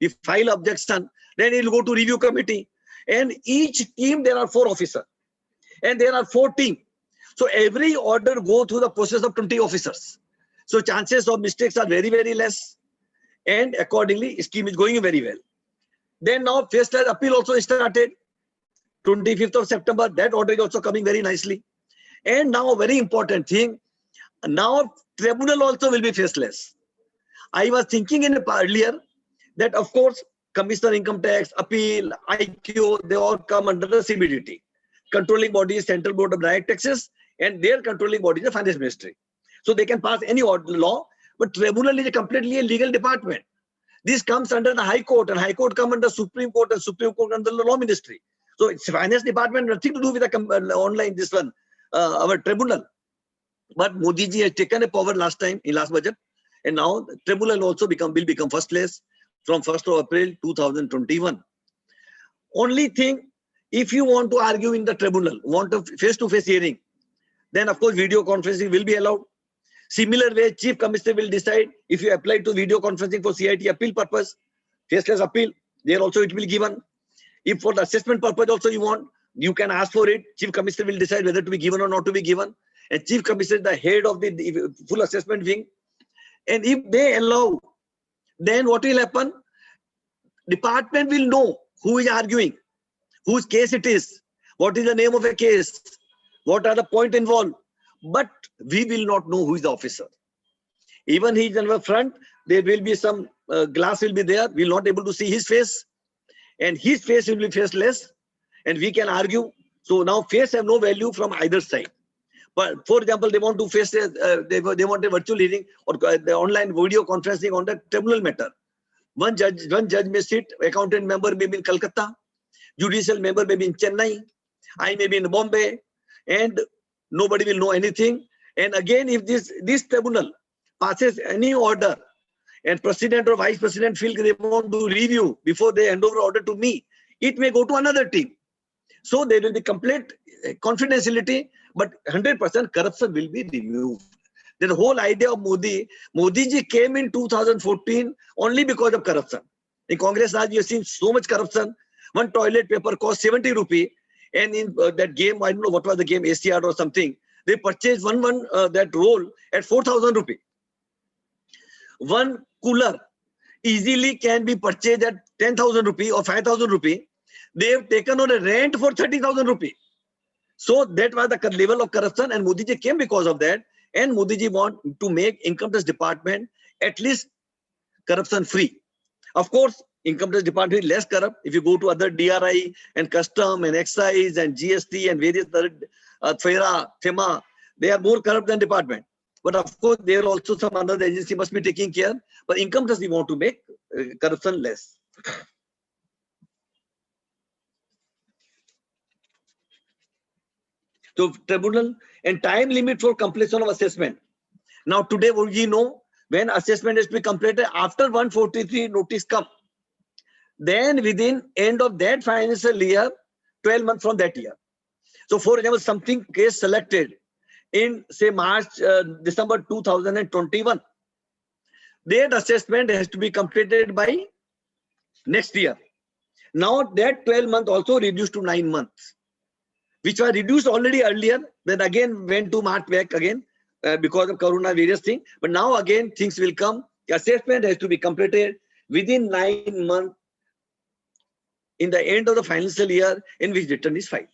If file objection, then it will go to review committee. And each team there are 4 officers, and there are 4 teams. So every order go through the process of 20 officers. So chances of mistakes are very, very less. And accordingly, scheme is going very well. Then now faceless appeal also started. 25th of September, that order is also coming very nicely. And now a very important thing, now tribunal also will be faceless. I was thinking in earlier that of course, Commissioner Income Tax, appeal, IQ, they all come under the CBDT. Controlling body is Central Board of Direct Taxes, and their controlling body is the Finance Ministry. So they can pass any law, but tribunal is completely a legal department. This comes under the High Court, and High Court come under Supreme Court, and Supreme Court under the Law Ministry. So it's Finance Department, nothing to do with the online, this one, our tribunal. But Modi ji has taken a power last time, in last budget, and now the tribunal also will become first place from 1st of April 2021. Only thing, if you want to argue in the tribunal, want a face-to-face hearing, then of course video conferencing will be allowed. Similar way, Chief Commissioner will decide if you apply to video conferencing for CIT appeal purpose, faceless appeal, there also it will be given. If for the assessment purpose also you want, you can ask for it. Chief Commissioner will decide whether to be given or not to be given. And Chief Commissioner is the head of the full assessment wing. And if they allow, then what will happen? Department will know who is arguing, whose case it is, what is the name of a case, what are the points involved. But we will not know who is the officer. Even he is in the front, there will be some glass will be there. We will not able to see his face, and his face will be faceless, and we can argue. So now face have no value from either side. But for example, they want to face they want a virtual hearing or the online video conferencing on the tribunal matter. One judge may sit, accountant member may be in Calcutta, judicial member may be in Chennai, I may be in Bombay, and nobody will know anything. And again, if this tribunal passes any order and president or vice president feel they want to review before they hand over order to me, it may go to another team. So there will be complete confidentiality, but 100% corruption will be removed. The whole idea of Modi ji came in 2014 only because of corruption. In Congress, now you have seen so much corruption. One toilet paper cost 70 rupees. And in that game, I don't know what was the game, ACR or something, they purchased that roll at 4,000 rupees. one cooler easily can be purchased at 10,000 rupee or 5,000 rupee. They have taken on a rent for 30,000 rupee. So that was the level of corruption, and Modi ji came because of that. And Modi ji want to make income tax department at least corruption free. Of course, income tax department is less corrupt. If you go to other DRI and custom and excise and GST and various other FERA, FEMA, they are more corrupt than department. But of course, there are also some other agency must be taking care. But income tax we want to make corruption less. So tribunal and time limit for completion of assessment. Now today we know when assessment is to be completed after 143 notice come. Then within end of that financial year, 12 months from that year. So for example, something case selected in say December 2021. That assessment has to be completed by next year. Now that 12 months also reduced to 9 months, which was reduced already earlier, then again went to March back again because of Corona, various things. But now again things will come. The assessment has to be completed within 9 months in the end of the financial year in which return is filed.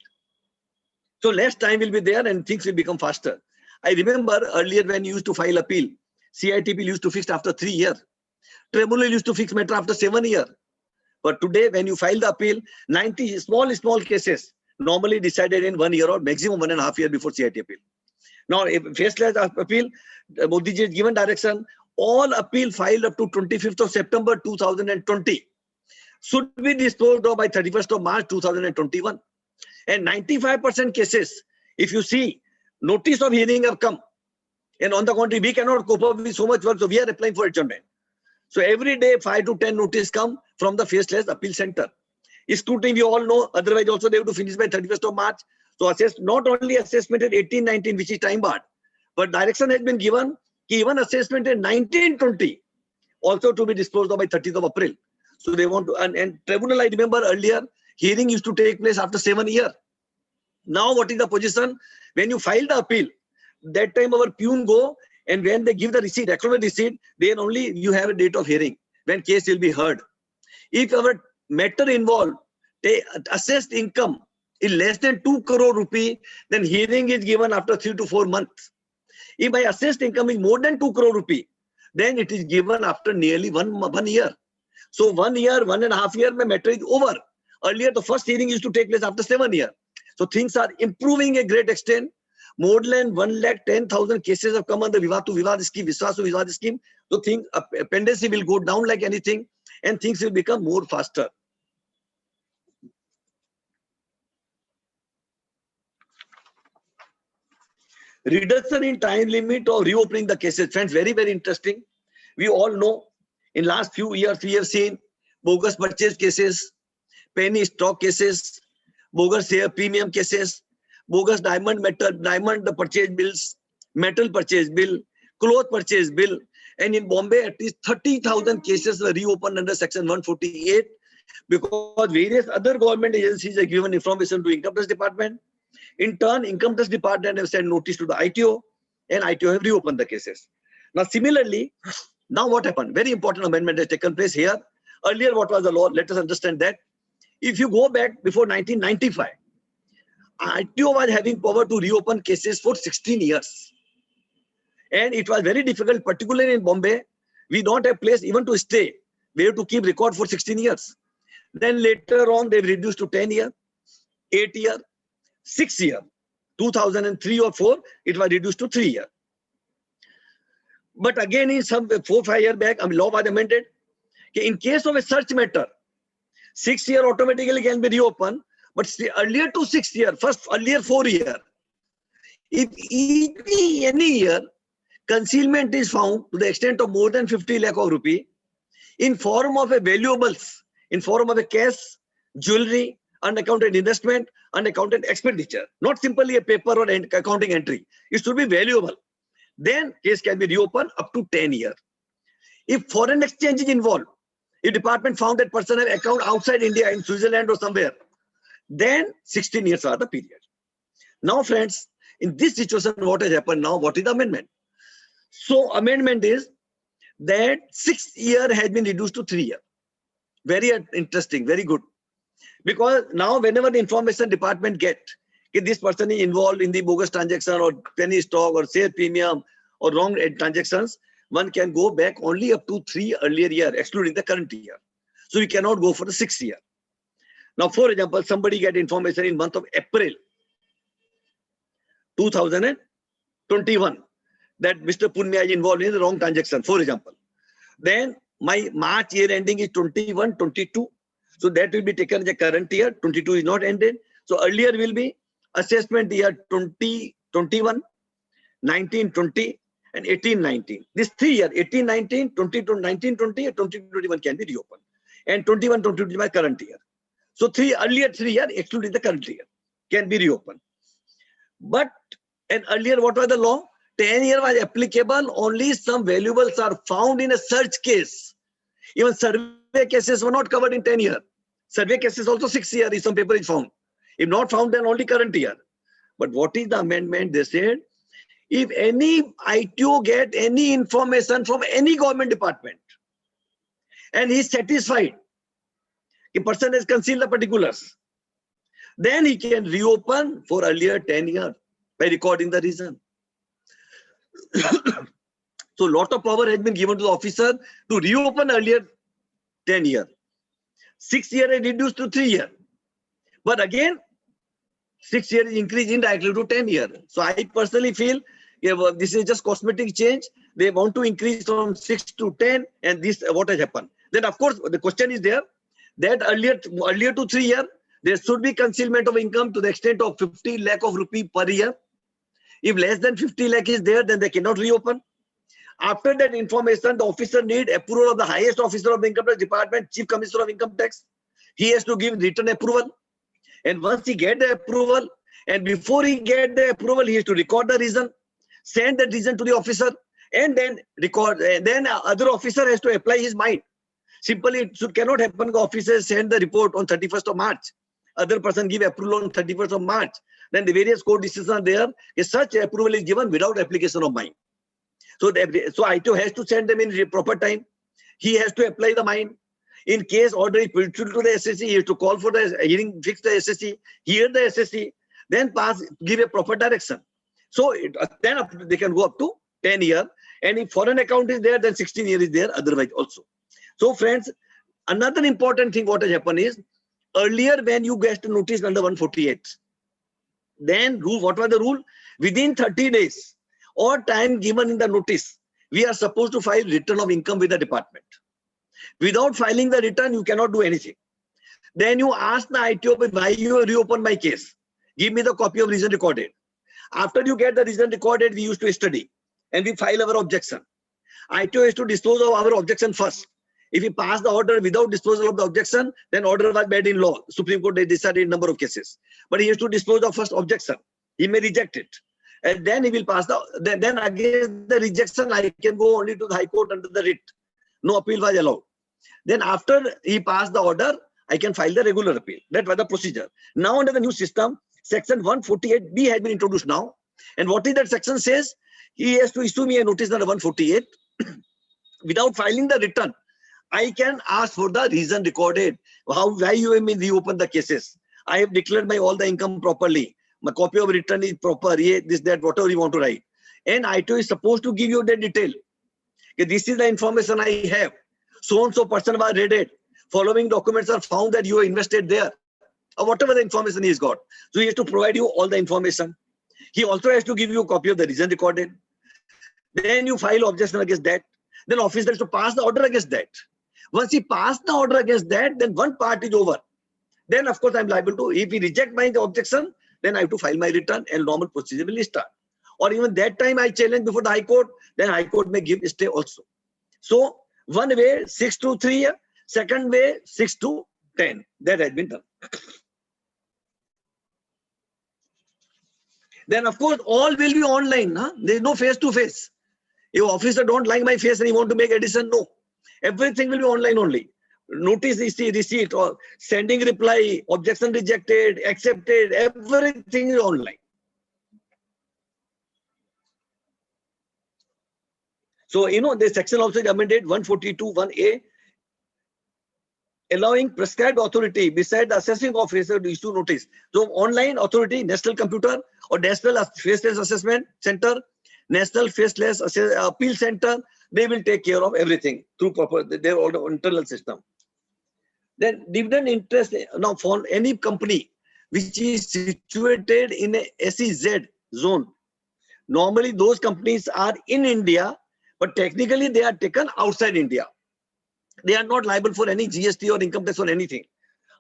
So less time will be there and things will become faster. I remember earlier when you used to file appeal, CITP used to fix after 3 years. Tribunal used to fix matter after 7 years. But today when you file the appeal, 90 small cases normally decided in 1 year or maximum 1.5 years before CIT appeal. Now, if faceless appeal, Modi ji has given direction, all appeal filed up to 25th of September 2020 should be disposed of by 31st of March 2021. And 95% cases, if you see, notice of hearing have come. And on the contrary, we cannot cope up with so much work, so we are applying for adjournment. So every day, 5 to 10 notice come from the faceless appeal center. Scrutiny, we all know, otherwise also they have to finish by 31st of March. So not only assessment at 18-19, which is time barred, but direction has been given, even assessment at 19-20 also to be disposed of by 30th of April. So they want to, and tribunal, I remember earlier, hearing used to take place after 7 years. Now what is the position? When you file the appeal, that time our peon go, and when they give the receipt, acknowledged receipt, then only you have a date of hearing, when case will be heard. If our matter involved, assessed income is less than 2 crore rupee, then hearing is given after 3 to 4 months. If my assessed income is more than 2 crore rupee, then it is given after nearly one year. So 1 year, 1.5 years, my matter is over. Earlier, the first hearing used to take place after 7 years. So things are improving a great extent. More than 110,000 cases have come under Vivad to Vivad scheme, Vishwas to Vivad scheme. So things, pendency will go down like anything, and things will become more faster. Reduction in time limit or reopening the cases. Friends, very, very interesting. We all know in last few years we have seen bogus purchase cases, penny stock cases, bogus share premium cases, bogus diamond purchase bills, metal purchase bill, cloth purchase bill. And in Bombay, at least 30,000 cases were reopened under Section 148 because various other government agencies have given information to Income Tax Department. In turn, Income Tax Department have sent notice to the ITO, and ITO have reopened the cases. Now, similarly, now what happened? Very important amendment has taken place here. Earlier, what was the law? Let us understand that. If you go back before 1995, ITO was having power to reopen cases for 16 years. And it was very difficult, particularly in Bombay. We don't have place even to stay. We have to keep record for 16 years. Then later on, they've reduced to 10 years, 8 years, 6 years. 2003 or 4, it was reduced to 3 years. But again, in some 4-5 years back, law was amended. In case of a search matter, 6 years automatically can be reopened. But earlier to 6 years, earlier 4 years. If any year concealment is found to the extent of more than 50 lakh of rupee in form of a valuables, in form of a cash, jewelry, unaccounted investment, unaccounted expenditure, not simply a paper or accounting entry. It should be valuable. Then case can be reopened up to 10 years. If foreign exchange is involved, if department found that person have account outside India, in Switzerland or somewhere, then 16 years are the period. Now, friends, in this situation, what has happened now? What is the amendment? So, amendment is that 6 year has been reduced to 3 year. Very interesting, very good. Because now whenever the information department get if this person is involved in the bogus transaction or penny stock or share premium or wrong transactions, one can go back only up to 3 earlier year, excluding the current year. So we cannot go for the 6th year. Now, for example, somebody get information in month of April 2021 that Mr. Punya is involved in the wrong transaction, for example. Then my March year ending is 21, 22. So that will be taken as a current year. 22 is not ended. So earlier will be assessment year 20, 21, 19, 20, and 18, 19. This 3 year, 18, 19, 20 to 19, 20, and 20, 21 can be reopened. And 21, 22 is my current year. So earlier 3 year, excluding the current year, can be reopened. But and earlier, what was the law? 10 year was applicable. Only some valuables are found in a search case. Even survey cases were not covered in 10 year. Survey cases also 6 year if some paper is found. If not found, then only current year. But what is the amendment? They said, if any ITO get any information from any government department and he is satisfied, a person has concealed the particulars, then he can reopen for earlier 10 years by recording the reason. So lot of power has been given to the officer to reopen earlier 10 years. 6 years is reduced to 3 years. But again, 6 years is increased indirectly to 10 years. So I personally feel this is just cosmetic change. They want to increase from 6 to 10, and this what has happened. Then of course the question is there that earlier to 3 years there should be concealment of income to the extent of 50 lakh of rupee per year. If less than 50 lakh is there, then they cannot reopen. After that information, the officer need approval of the highest officer of the income tax department, chief commissioner of income tax. He has to give written approval. And once he get the approval, and before he get the approval, he has to record the reason, send that reason to the officer, and then record. And then other officer has to apply his mind. Simply, it cannot happen. The officer send the report on 31st of March. Other person give approval on 31st of March. Then the various court decisions are there. If such approval is given without application of mine. So ITO has to send them in proper time. He has to apply the mine. In case order is put to the SSC, he has to call for the hearing, fix the SSC, hear the SSC, then give a proper direction. So then they can go up to 10 years. And if foreign account is there, then 16 years is there otherwise also. So friends, another important thing what has happened is, earlier when you get notice under 148, then what was the rule? Within 30 days or time given in the notice, we are supposed to file return of income with the department. Without filing the return, you cannot do anything. Then you ask the ITO, why you reopen my case? Give me the copy of reason recorded. After you get the reason recorded, we used to study and we file our objection. ITO has to dispose of our objection first. If we pass the order without disposal of the objection, then order was bad in law. Supreme Court decided a number of cases. But he has to dispose of first objection. He may reject it. And then he will pass then against the rejection, I can go only to the High Court under the writ. No appeal was allowed. Then after he passed the order, I can file the regular appeal. That was the procedure. Now under the new system, section 148B has been introduced now. And what is that section says? He has to issue me a notice under 148. Without filing the return, I can ask for the reason recorded. Why you may reopen the cases. I have declared all the income properly. My copy of return is proper. This, that, whatever you want to write. And ITO is supposed to give you the detail. This is the information I have. So-and-so person was raided. Following documents are found that you are invested there. Or whatever the information he's got. So he has to provide you all the information. He also has to give you a copy of the reason recorded. Then you file objection against that. Then officer has to pass the order against that. Once he passed the order against that, then one part is over. Then of course I'm liable to, if he reject my objection, then I have to file my return and normal procedure will start. Or even that time I challenge before the High Court, then High Court may give stay also. So one way 6 to 3 years, second way 6 to 10. That has been done. Then of course all will be online. There is no face to face. If officer don't like my face and he want to make addition, no. Everything will be online only. Notice receipt or sending reply, objection rejected, accepted, everything is online. So, this section also is amended 142(1)(a), allowing prescribed authority beside the assessing officer to issue notice. So, online authority, National Computer or National Faceless Assessment Center, National Faceless Appeal Center, they will take care of everything through proper their internal system. Then dividend interest, now for any company which is situated in a SEZ zone, normally those companies are in India, but technically they are taken outside India. They are not liable for any GST or income tax or anything.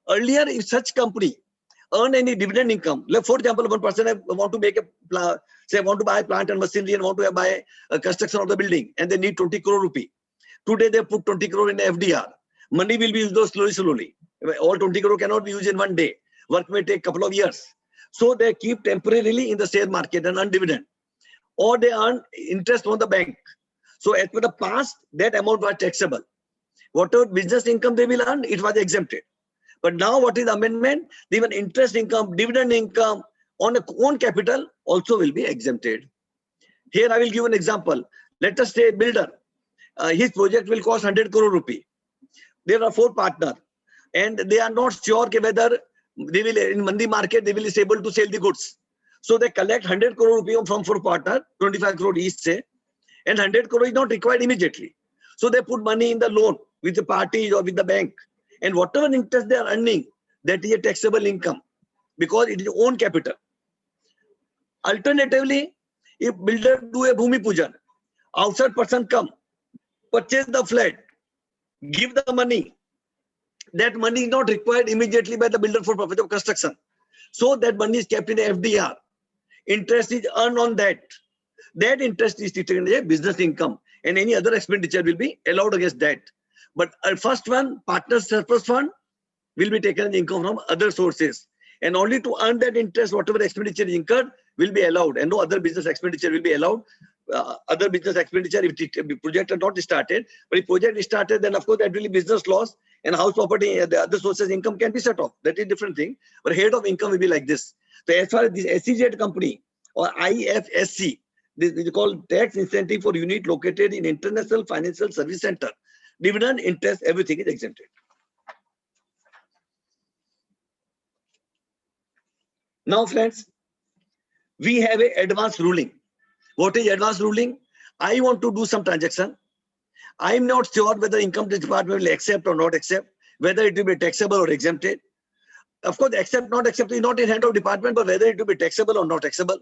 Earlier, if such company earn any dividend income, like for example, one person want to make a say want to buy plant and machinery and want to buy a construction of the building, and they need 20 crore rupee. Today they put 20 crore in FDR. Money will be used slowly. All 20 crore cannot be used in one day. Work may take a couple of years. So they keep temporarily in the share market and earn dividend. Or they earn interest on the bank. So as per the past, that amount was taxable. Whatever business income they will earn, it was exempted. But now what is the amendment? Even interest income, dividend income on a own capital also will be exempted. Here I will give an example. Let us say builder. His project will cost 100 crore rupee. There are 4 partners and they are not sure whether they will in Mandi market they will be able to sell the goods. So they collect 100 crore rupee from 4 partners, 25 crore each say, and 100 crore is not required immediately. So they put money in the loan with the party or with the bank, and whatever interest they are earning, that is a taxable income because it is own capital. Alternatively, if builder do a Bhumi Pujan, outside person come, purchase the flat, give the money, that money is not required immediately by the builder for purpose of construction. So that money is kept in FDR. Interest is earned on that. That interest is treated as a business income, and any other expenditure will be allowed against that. But first one, partner's surplus fund, will be taken as income from other sources. And only to earn that interest, whatever expenditure is incurred will be allowed, and no other business expenditure will be allowed. Other business expenditure, if project are not started, but if project is started, then of course that will be business loss, and house property, the other sources income can be set off. That is different thing. But head of income will be like this. So as far as this SEZ company or IFSC, this is called tax incentive for unit located in International Financial Service Center. Dividend, interest, everything is exempted. Now, friends, we have an advance ruling. What is advance ruling? I want to do some transaction. I am not sure whether income tax department will accept or not accept, whether it will be taxable or exempted. Of course, accept, not accept is not in hand of department, but whether it will be taxable or not taxable,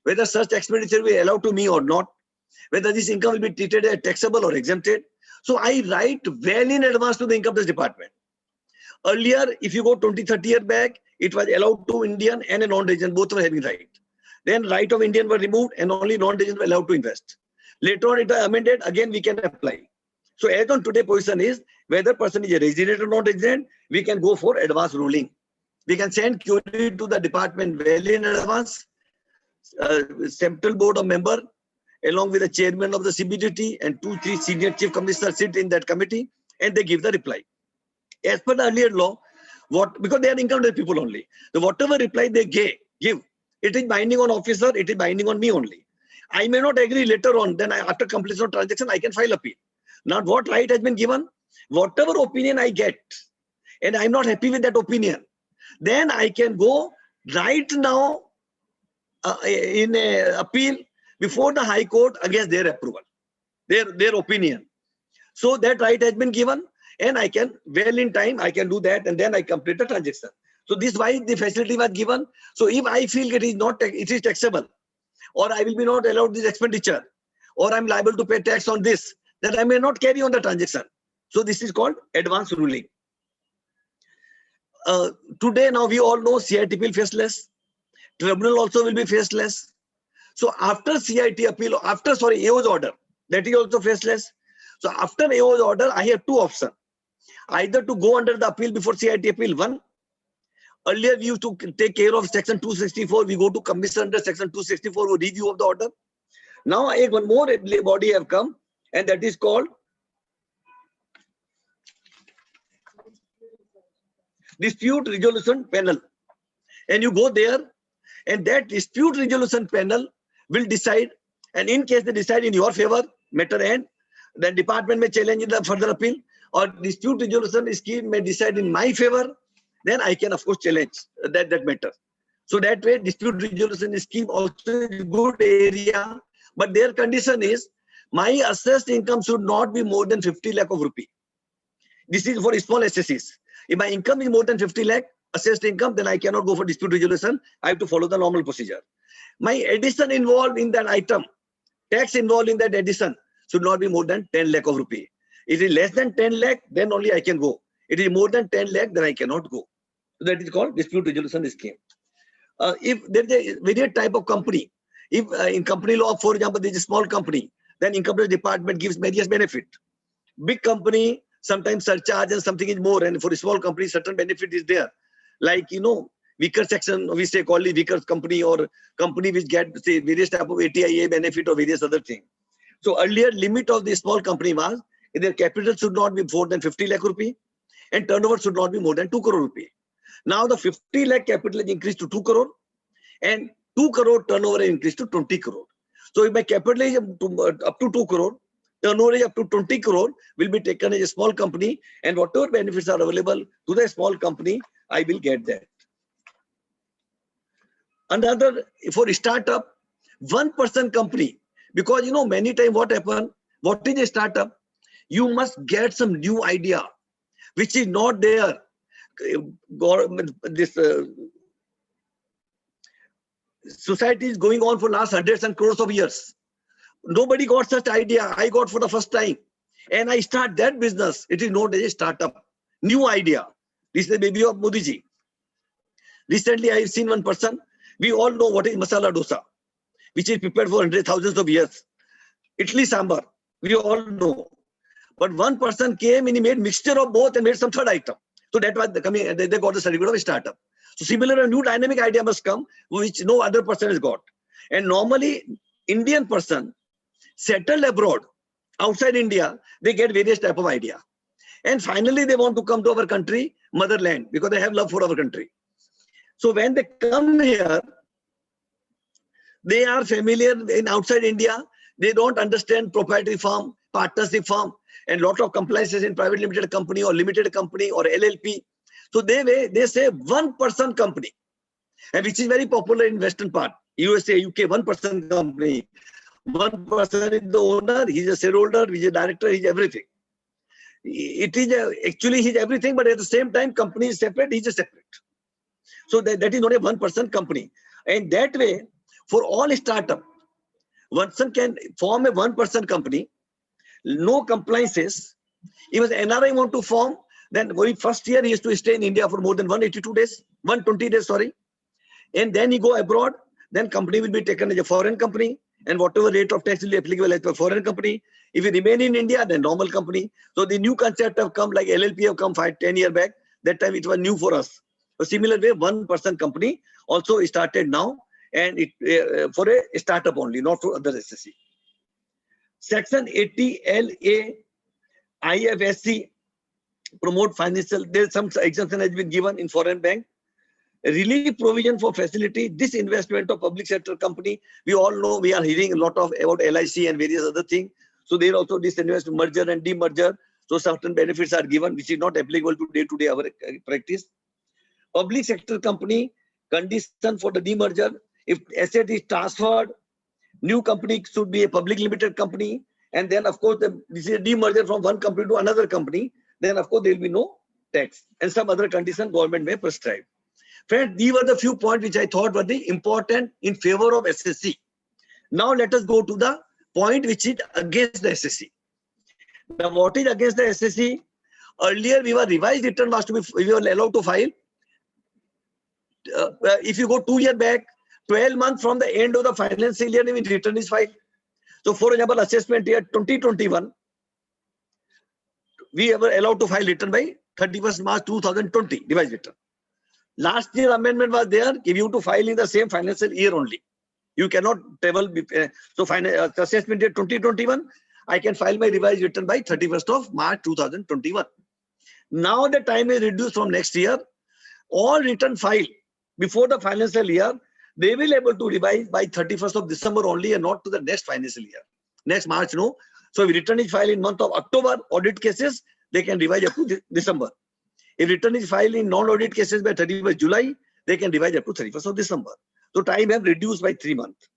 whether such expenditure will be allowed to me or not, whether this income will be treated as taxable or exempted. So I write well in advance to the income tax department. Earlier, if you go 20-30 years back, it was allowed to Indian and a non-resident, both were having right. Then right of Indian were removed and only non-resident were allowed to invest. Later on it was amended, again we can apply. So as on today position is, whether person is a resident or non-resident, we can go for advance ruling. We can send query to the department well in advance. Central board of member along with the chairman of the CBDT and 2-3 senior chief commissioners sit in that committee and they give the reply. As per the earlier law, because they are income tax people only, so whatever reply they give, it is binding on officer, it is binding on me only. I may not agree later on, then after completion of transaction, I can file appeal. Now what right has been given? Whatever opinion I get, and I'm not happy with that opinion, then I can go right now in a appeal before the High Court against their approval, their opinion. So that right has been given, and I can, well in time, I can do that, and then I complete the transaction. So this why the facility was given. So if I feel it is taxable, or I will be not allowed this expenditure, or I'm liable to pay tax on this, then I may not carry on the transaction. So this is called advance ruling. Today, now we all know CIT will faceless. Tribunal also will be faceless. So after CIT appeal, AO's order, that is also faceless. So after AO's order, I have 2 options. Either to go under the appeal before CIT appeal 1. Earlier, we used to take care of section 264. We go to commission under section 264 for review of the order. Now, one more body have come, and that is called Dispute Resolution Panel. And you go there, and that Dispute Resolution Panel will decide. And in case they decide in your favor, matter end, then department may challenge the further appeal, or dispute resolution scheme may decide in my favor, then I can of course challenge that matter. So that way dispute resolution scheme also is good area, but their condition is my assessed income should not be more than 50 lakh of rupee. This is for small SSCs. If my income is more than 50 lakh assessed income, then I cannot go for dispute resolution. I have to follow the normal procedure. My addition involved in that item, tax involved in that addition should not be more than 10 lakh of rupee. If it is less than 10 lakh, then only I can go. It is more than 10 lakh, then I cannot go. So that is called dispute resolution scheme. If there is a various type of company, if in company law, for example, there is a small company, then income tax department gives various benefit. Big company, sometimes surcharge and something is more, and for a small company, certain benefit is there. Like, weaker section, we say called weaker company, or company which get say various type of ATIA benefit or various other thing. So earlier limit of the small company was their capital should not be more than 50 lakh rupee and turnover should not be more than 2 crore rupee. Now the 50 lakh capital is increased to 2 crore and 2 crore turnover is increased to 20 crore. So if my capital is up to 2 crore, turnover is up to 20 crore, will be taken as a small company, and whatever benefits are available to the small company, I will get that. Another, for startup, 1% company, because many times what happen, what is a startup? You must get some new idea which is not there. This society is going on for last hundreds and crores of years. Nobody got such idea. I got for the first time, and I start that business. It is known as a startup. New idea. This is the baby of Modi ji. Recently, I have seen one person. We all know what is masala dosa, which is prepared for hundreds, thousands of years. Idli sambar, we all know. But one person came and he made mixture of both and made some third item. So that was they got the certificate of a startup. So similar, a new dynamic idea must come, which no other person has got. And normally, Indian person settled abroad, outside India, they get various type of idea. And finally, they want to come to our country, motherland, because they have love for our country. So when they come here, they are familiar in outside India. They don't understand proprietary firm, partnership firm, and lot of compliances in private limited company or limited company or LLP. So they say 1% company, and which is very popular in Western part, USA, UK, 1% company. 1% is the owner, he's a shareholder, he's a director, he's everything. It is actually he's everything, but at the same time, company is separate, he's a separate. So that is not a 1% company. And that way, for all startup, one person can form a 1% company, no compliances. If an NRI want to form, then very first year he has to stay in India for more than 120 days, sorry. And then he go abroad, then company will be taken as a foreign company, and whatever rate of tax will be applicable as a foreign company. If you remain in India, then normal company. So the new concept have come, like LLP have come 5-10 years back. That time it was new for us. A similar way, 1% company also started now, and it for a startup only, not for other SSC. Section 80LA IFSC promote financial. There's some exemption has been given in foreign bank. Relief provision for facility disinvestment of public sector company. We all know, we are hearing a lot about LIC and various other things. So there also disinvest, merger and demerger. So certain benefits are given, which is not applicable to day-to-day our practice. Public sector company condition for the demerger. If asset is transferred, new company should be a public limited company. And then of course, this is a demerger from one company to another company. Then of course, there will be no tax and some other condition government may prescribe. Friends, these were the few points which I thought were the important in favor of SSC. Now let us go to the point which is against the SSC. Now what is against the SSC? Earlier we were revised return was to be, we were allowed to file. If you go 2 years back, 12 months from the end of the financial year, when return is filed. So for example, assessment year 2021, we were allowed to file return by 31st March 2020, revised return. Last year amendment was there, give you to file in the same financial year only. You cannot travel. So assessment year 2021, I can file my revised return by 31st of March 2021. Now the time is reduced from next year. All return file before the financial year, they will able to revise by 31st of December only and not to the next financial year. Next March, no. So if return is filed in month of October, audit cases, they can revise up to December. If return is filed in non-audit cases by 31st July, they can revise up to 31st of December. So time have reduced by 3 months.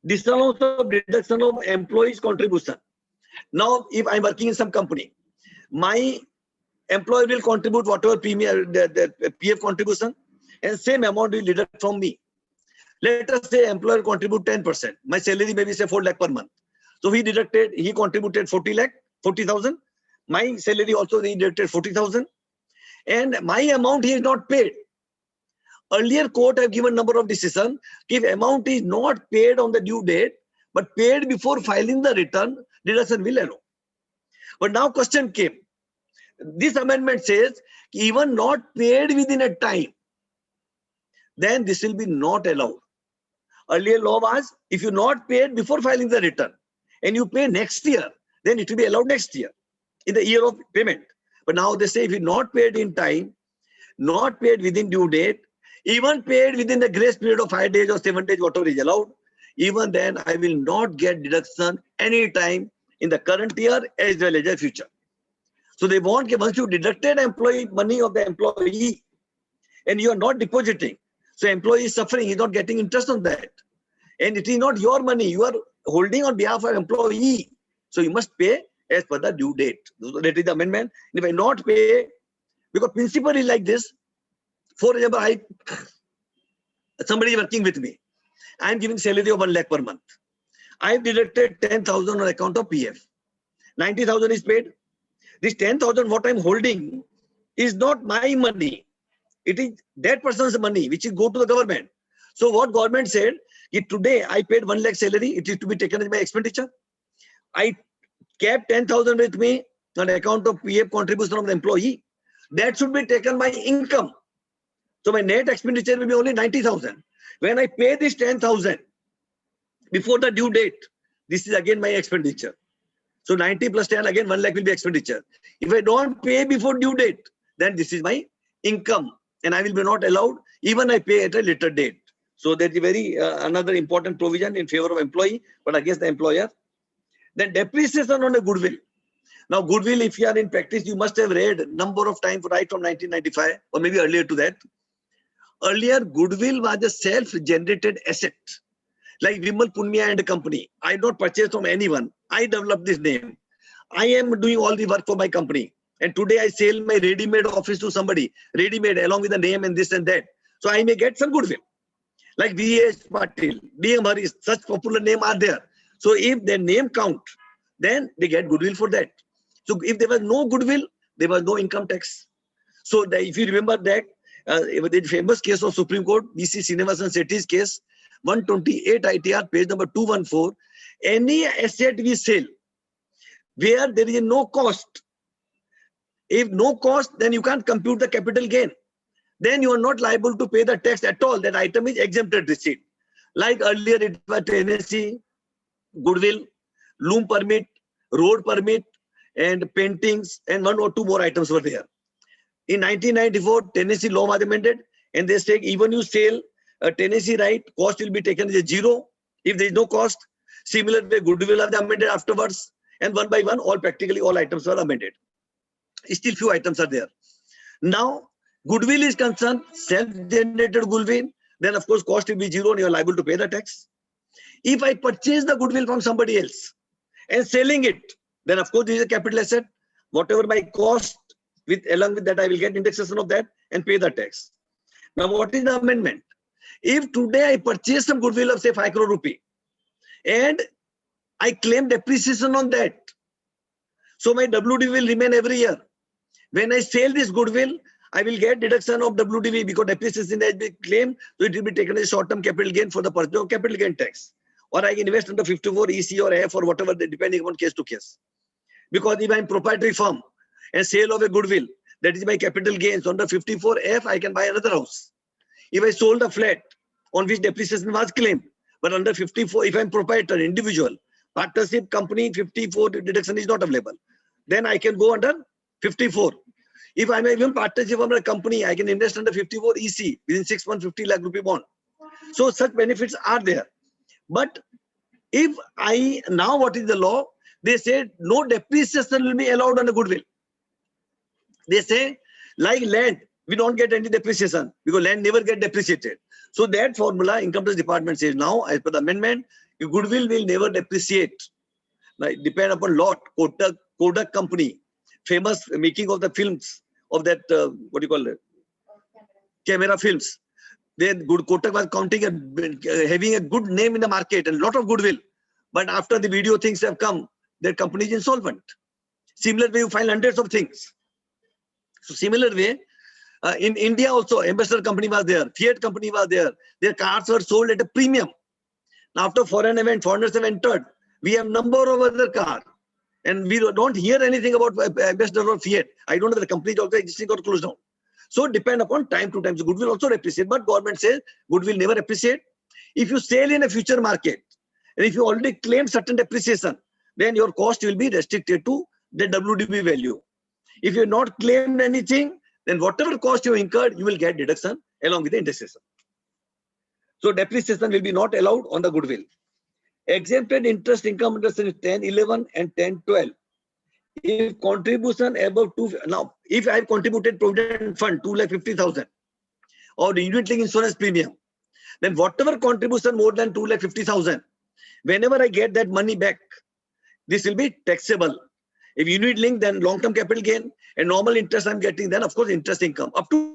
Disallowance of deduction of employees' contribution. Now, if I'm working in some company, my employer will contribute whatever premium, the PF contribution, and same amount will deduct from me. Let us say employer contribute 10%. My salary maybe say 4 lakh per month. So he contributed 40,000. My salary also he deducted 40,000. And my amount he is not paid. Earlier court have given number of decision. If amount is not paid on the due date, but paid before filing the return, deduction will allow. But now question came. This amendment says even not paid within a time, then this will be not allowed. Earlier law was if you not paid before filing the return and you pay next year, then it will be allowed next year in the year of payment. But now they say if you not paid in time, not paid within due date, even paid within the grace period of 5 days or 7 days, whatever is allowed, even then I will not get deduction any time in the current year as well as the future. So they want once you deducted employee money of the employee and you are not depositing, so employee is suffering, he's not getting interest on that. And it is not your money, you are holding on behalf of employee. So you must pay as per the due date. So that is the amendment. If I not pay, because principle is like this. For example, somebody is working with me. I am giving salary of 1 lakh per month. I have deducted 10,000 on account of PF. 90,000 is paid. This 10,000 what I am holding is not my money. It is that person's money which is go to the government. So what government said, if today I paid 1 lakh salary, it is to be taken as my expenditure. I kept 10,000 with me on account of PF contribution of the employee. That should be taken by income. So my net expenditure will be only 90,000. When I pay this 10,000 before the due date, this is again my expenditure. So 90 plus 10, again 1 lakh will be expenditure. If I don't pay before due date, then this is my income and I will be not allowed, even I pay at a later date. So that is very another important provision in favor of employee, but against the employer. Then depreciation on a goodwill. Now goodwill, if you are in practice, you must have read number of times right from 1995 or maybe earlier to that. Earlier, goodwill was a self-generated asset. Like Vimal Punmia and company. I don't purchase from anyone. I developed this name. I am doing all the work for my company. And today I sell my ready-made office to somebody. Ready-made along with the name and this and that. So I may get some goodwill. Like V.H. Patil, D.M. Harris, such popular name are there. So if their name count, then they get goodwill for that. So if there was no goodwill, there was no income tax. So if you remember that, the famous case of Supreme Court, B.C. Srinivasan Setty's case, 128 ITR, page number 214, any asset we sell where there is no cost, if no cost, then you can't compute the capital gain. Then you are not liable to pay the tax at all. That item is exempted receipt. Like earlier it was tenancy, goodwill, loom permit, road permit, and paintings, and 1 or 2 more items were there. In 1994, tenancy law was amended, and they say even you sell a tenancy right, cost will be taken as a 0 if there is no cost. Similarly, goodwill was amended afterwards, and one by one, practically all items were amended. Still few items are there. Now, goodwill is concerned, self-generated goodwill, then of course cost will be 0 and you are liable to pay the tax. If I purchase the goodwill from somebody else and selling it, then of course this is a capital asset. Whatever my cost, along with that I will get indexation of that and pay the tax. Now what is the amendment? If today I purchase some goodwill of say 5 crore rupee and I claim depreciation on that, so my WDV will remain every year. When I sell this goodwill, I will get deduction of WDV because depreciation has been claimed, so it will be taken as short-term capital gain for the purchase of capital gain tax. Or I can invest under 54 EC or F or whatever, depending on case to case. Because if I am proprietary firm and sale of a goodwill, that is my capital gains. So under 54 F, I can buy another house. If I sold a flat on which depreciation was claimed, but under 54, if I am proprietor, individual, partnership, company, 54 deduction is not available. Then I can go under 54. If I am even partnership of a company, I can invest under 54 EC within 6 months, 50 lakh rupee bond. So such benefits are there. But If I, now what is the law? They say no depreciation will be allowed on the goodwill. They say like land, we don't get any depreciation because land never get depreciated. So that formula, income tax department says now, as per the amendment, your goodwill will never depreciate. Now, depend upon lot. Kodak company, famous making of the films of that, what do you call it? Camera films. Then good Kotak was counting having a good name in the market and lot of goodwill. But after the video things have come, their company is insolvent. Similar way, you find hundreds of things. So similar way, in India also, Ambassador company was there, Fiat company was there. Their cars were sold at a premium. Now after foreigners have entered, we have number of other cars. And we don't hear anything about Ambassador or Fiat. I don't know, the company is also existing or closed down. So depend upon time to time. So goodwill also appreciate, but government says goodwill never appreciate. If you sell in a future market, and if you already claim certain depreciation, then your cost will be restricted to the WDV value. If you have not claimed anything, then whatever cost you incurred, you will get deduction along with the indexation. So depreciation will be not allowed on the goodwill. Exempted interest income under section 10(11) and 10(12). If contribution above 2, now if I have contributed provident fund 2,50,000 or the unit link insurance premium, then whatever contribution more than 2,50,000, whenever I get that money back, this will be taxable. If unit link, then long-term capital gain, and normal interest I'm getting, then of course interest income up to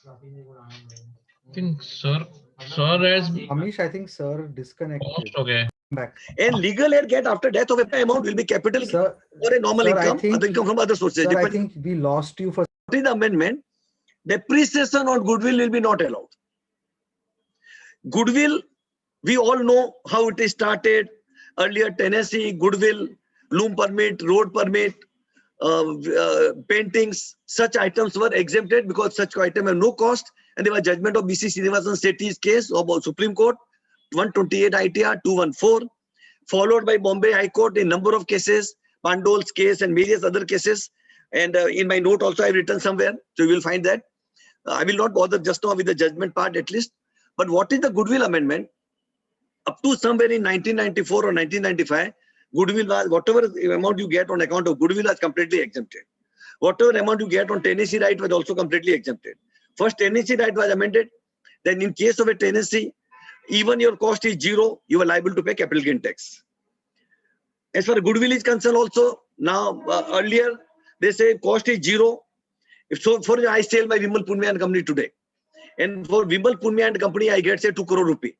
I think sir has Amish, I think sir disconnected. lost. Okay. Back. and legal aid get after death of a amount will be capital Sir, or a normal sir, I income, think- other income from other sources. sir, I Depending think we lost you for. what is the amendment, depreciation on goodwill will be not allowed. Goodwill, we all know how it is started. Earlier, Tennessee, goodwill, loom permit, road permit, paintings, such items were exempted because such items have no cost. And there was judgment of B.C. Srinivasan Setty's case of Supreme Court, 128 ITR 214, followed by Bombay High Court in number of cases, Pandol's case and various other cases. And in my note also I've written somewhere, so you will find that. I will not bother just now with the judgment part at least. But what is the goodwill amendment? Up to somewhere in 1994 or 1995, goodwill was, whatever amount you get on account of goodwill was completely exempted. Whatever amount you get on tenancy right was also completely exempted. First, tenancy right was amended. Then in case of a tenancy, even your cost is zero, you are liable to pay capital gain tax. As far as goodwill is concerned also, now earlier they say cost is zero. If so, for I sell my Vimal Punmya and company today. And for Vimal Punmya and company, I get say 2 crore rupee.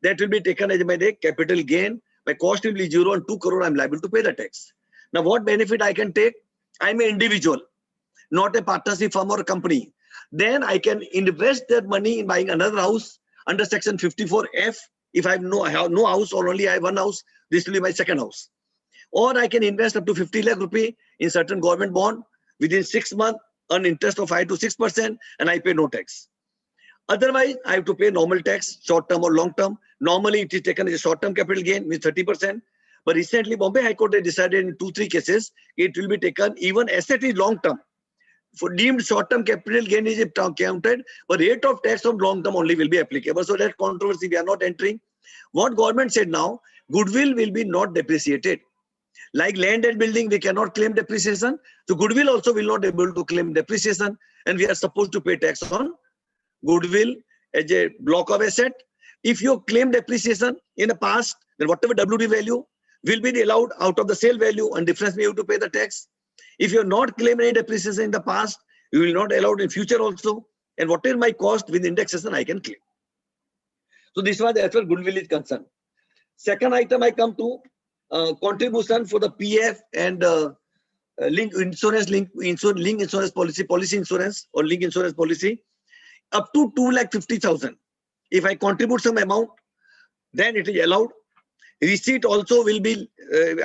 That will be taken as my capital gain. My cost will be 0 and 2 crore, I'm liable to pay the tax. Now, what benefit I can take? I'm an individual, not a partnership firm or a company. Then I can invest that money in buying another house under section 54F. If I have no house or only I have one house, this will be my second house. Or I can invest up to 50 lakh rupee in certain government bond within 6 months, earn interest of 5 to 6%, and I pay no tax. Otherwise, I have to pay normal tax, short term or long term. Normally, it is taken as a short term capital gain with 30%. But recently, Bombay High Court has decided in 2-3 cases, it will be taken even as it is long term. For deemed short term capital gain is counted, but rate of tax on long term only will be applicable. So that controversy we are not entering. What government said now, goodwill will be not depreciated. Like land and building, we cannot claim depreciation. So goodwill also will not be able to claim depreciation. And we are supposed to pay tax on goodwill as a block of asset. If you claim depreciation in the past, then whatever WD value will be allowed out of the sale value, and difference may have to pay the tax. If you have not claimed any depreciation in the past, you will not allowed in future also. And whatever my cost with indexation, I can claim. So this was as far as goodwill is concerned. Second item I come to contribution for the PF and link insurance policy insurance or link insurance policy up to 2,50,000. If I contribute some amount, then it is allowed. Receipt also will be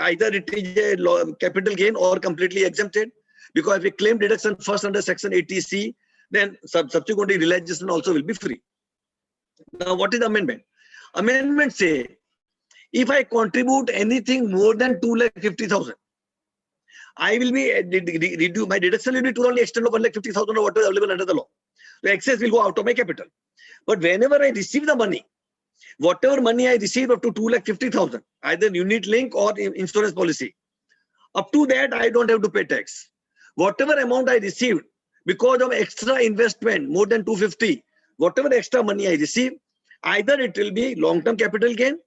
either it is a capital gain or completely exempted, because if we claim deduction first under section 80C, then subsequently realization also will be free. Now, what is the amendment? Amendment say, if I contribute anything more than 2,50,000, I will be reduce my deduction will be to only extent of 1,50,000 or whatever available under the law. The excess will go out of my capital. But whenever I receive the money, whatever money I receive up to 2,50,000, either unit link or insurance policy, up to that I don't have to pay tax. Whatever amount I received because of extra investment, more than 250, whatever extra money I receive, either it will be long-term capital gain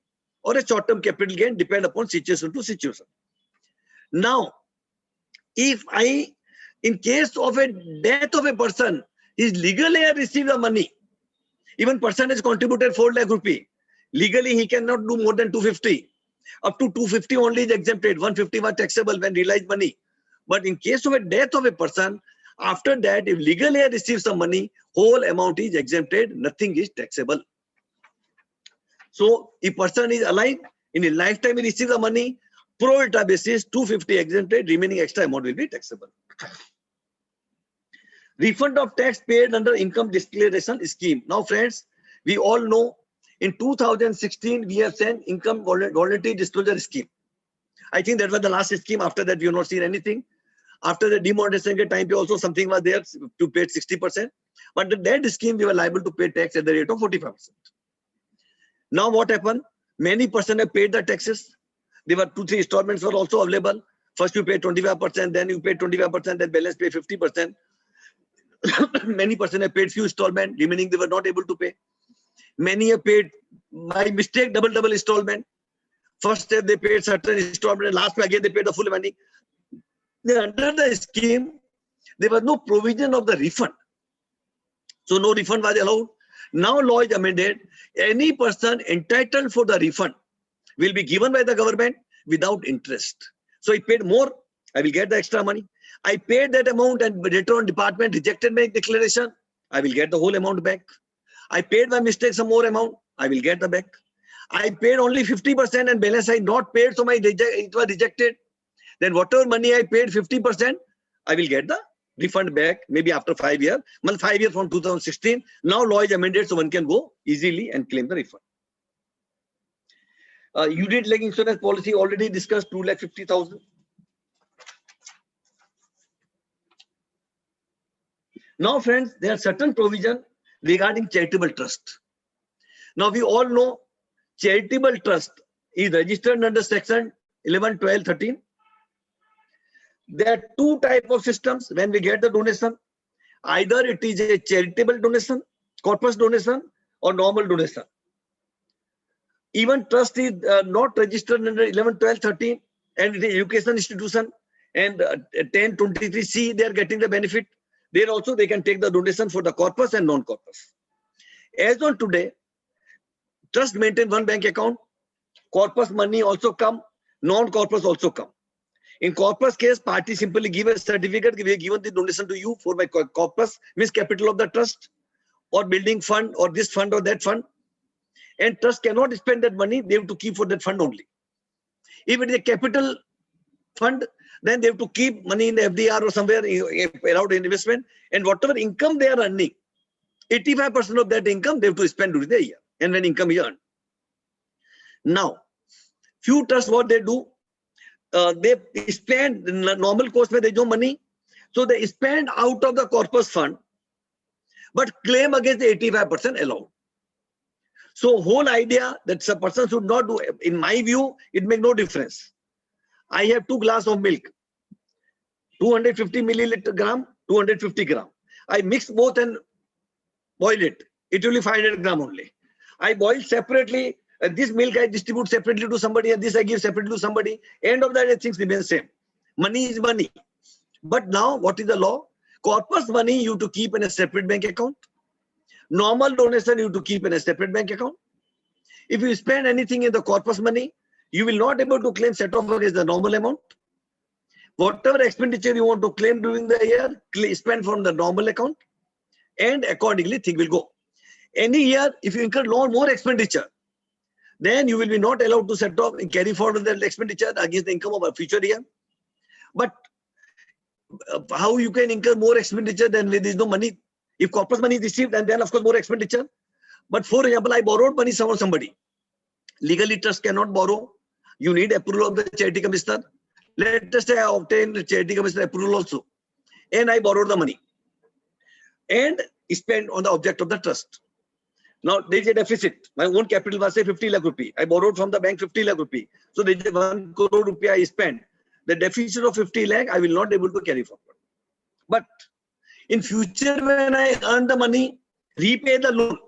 or a short-term capital gain, depend upon situation to situation. Now, if I, in case of a death of a person, his legal heir receive the money, even person has contributed 4 lakh rupee, legally he cannot do more than 250. Up to 250 only is exempted, 150 was taxable when realized money. But in case of a death of a person, after that, if legal heir receives some money, whole amount is exempted, nothing is taxable. So if person is alive, in a lifetime he receives the money, pro rata basis, 250 exempted, remaining extra amount will be taxable. Refund of tax paid under income declaration scheme. Now friends, we all know in 2016, we have sent income voluntary disclosure scheme. I think that was the last scheme. After that, we have not seen anything. After the demonetization time, also something was there to pay 60%. But that scheme, we were liable to pay tax at the rate of 45%. Now what happened? Many persons have paid the taxes. There were 2-3 installments were also available. First you pay 25%, then you pay 25%, then balance pay 50%. Many persons have paid few installments, remaining they were not able to pay. Many have paid by mistake double installment. First step they paid certain installment, and last again they paid the full money. Under the scheme, there was no provision of the refund. So no refund was allowed. Now law is amended. Any person entitled for the refund will be given by the government without interest. So I paid more, I will get the extra money. I paid that amount and later on department rejected my declaration, I will get the whole amount back. I paid by mistake some more amount, I will get the back. I paid only 50% and balance I not paid, so it was rejected. Then whatever money I paid 50%, I will get the refund back maybe after 5 years. 5 years from 2016. Now law is amended, so one can go easily and claim the refund. Unit link insurance policy already discussed, 2,50,000. Now friends, there are certain provision regarding charitable trust. Now we all know charitable trust is registered under section 11, 12, 13. There are 2 types of systems when we get the donation. Either it is a charitable donation, corpus donation, or normal donation. Even trust is not registered under 11, 12, 13, and it is education institution, and 10, 23C, they are getting the benefit. There also they can take the donation for the corpus and non-corpus. As on today, trust maintain one bank account, corpus money also come, non-corpus also come. In corpus case, party simply give a certificate, we have given the donation to you for my corpus, means capital of the trust, or building fund, or this fund or that fund. And trust cannot spend that money, they have to keep for that fund only. If it is a capital fund, then they have to keep money in the FDR or somewhere allowed investment, and whatever income they are earning, 85% of that income they have to spend during the year, and when income is earned. Now, few trusts, what they do, they spend normal cost where there is no money, so they spend out of the corpus fund, but claim against the 85% allowed. So whole idea that a person should not do, in my view, it makes no difference. I have 2 glasses of milk, 250 milliliter gram, 250 gram. I mix both and boil it. It will be 500 gram only. I boil separately. This milk I distribute separately to somebody, and this I give separately to somebody. End of the day, things remain same. Money is money. But now, what is the law? Corpus money you have to keep in a separate bank account. Normal donation you have to keep in a separate bank account. If you spend anything in the corpus money, you will not able to claim set off against the normal amount. Whatever expenditure you want to claim during the year, spend from the normal account, and accordingly thing will go. Any year, if you incur more expenditure, then you will be not allowed to set off and carry forward that expenditure against the income of a future year. But how you can incur more expenditure than when there is no money? If corpus money is received, and then of course more expenditure. But for example, I borrowed money from somebody. Legally, trust cannot borrow. You need approval of the charity commissioner. Let us say I obtained charity commission approval also, and I borrowed the money and spent on the object of the trust. Now there is a deficit. My own capital was say 50 lakh rupee. I borrowed from the bank 50 lakh rupee. So there is 1 crore rupee I spent. The deficit of 50 lakh I will not able to carry forward. But in future when I earn the money, repay the loan,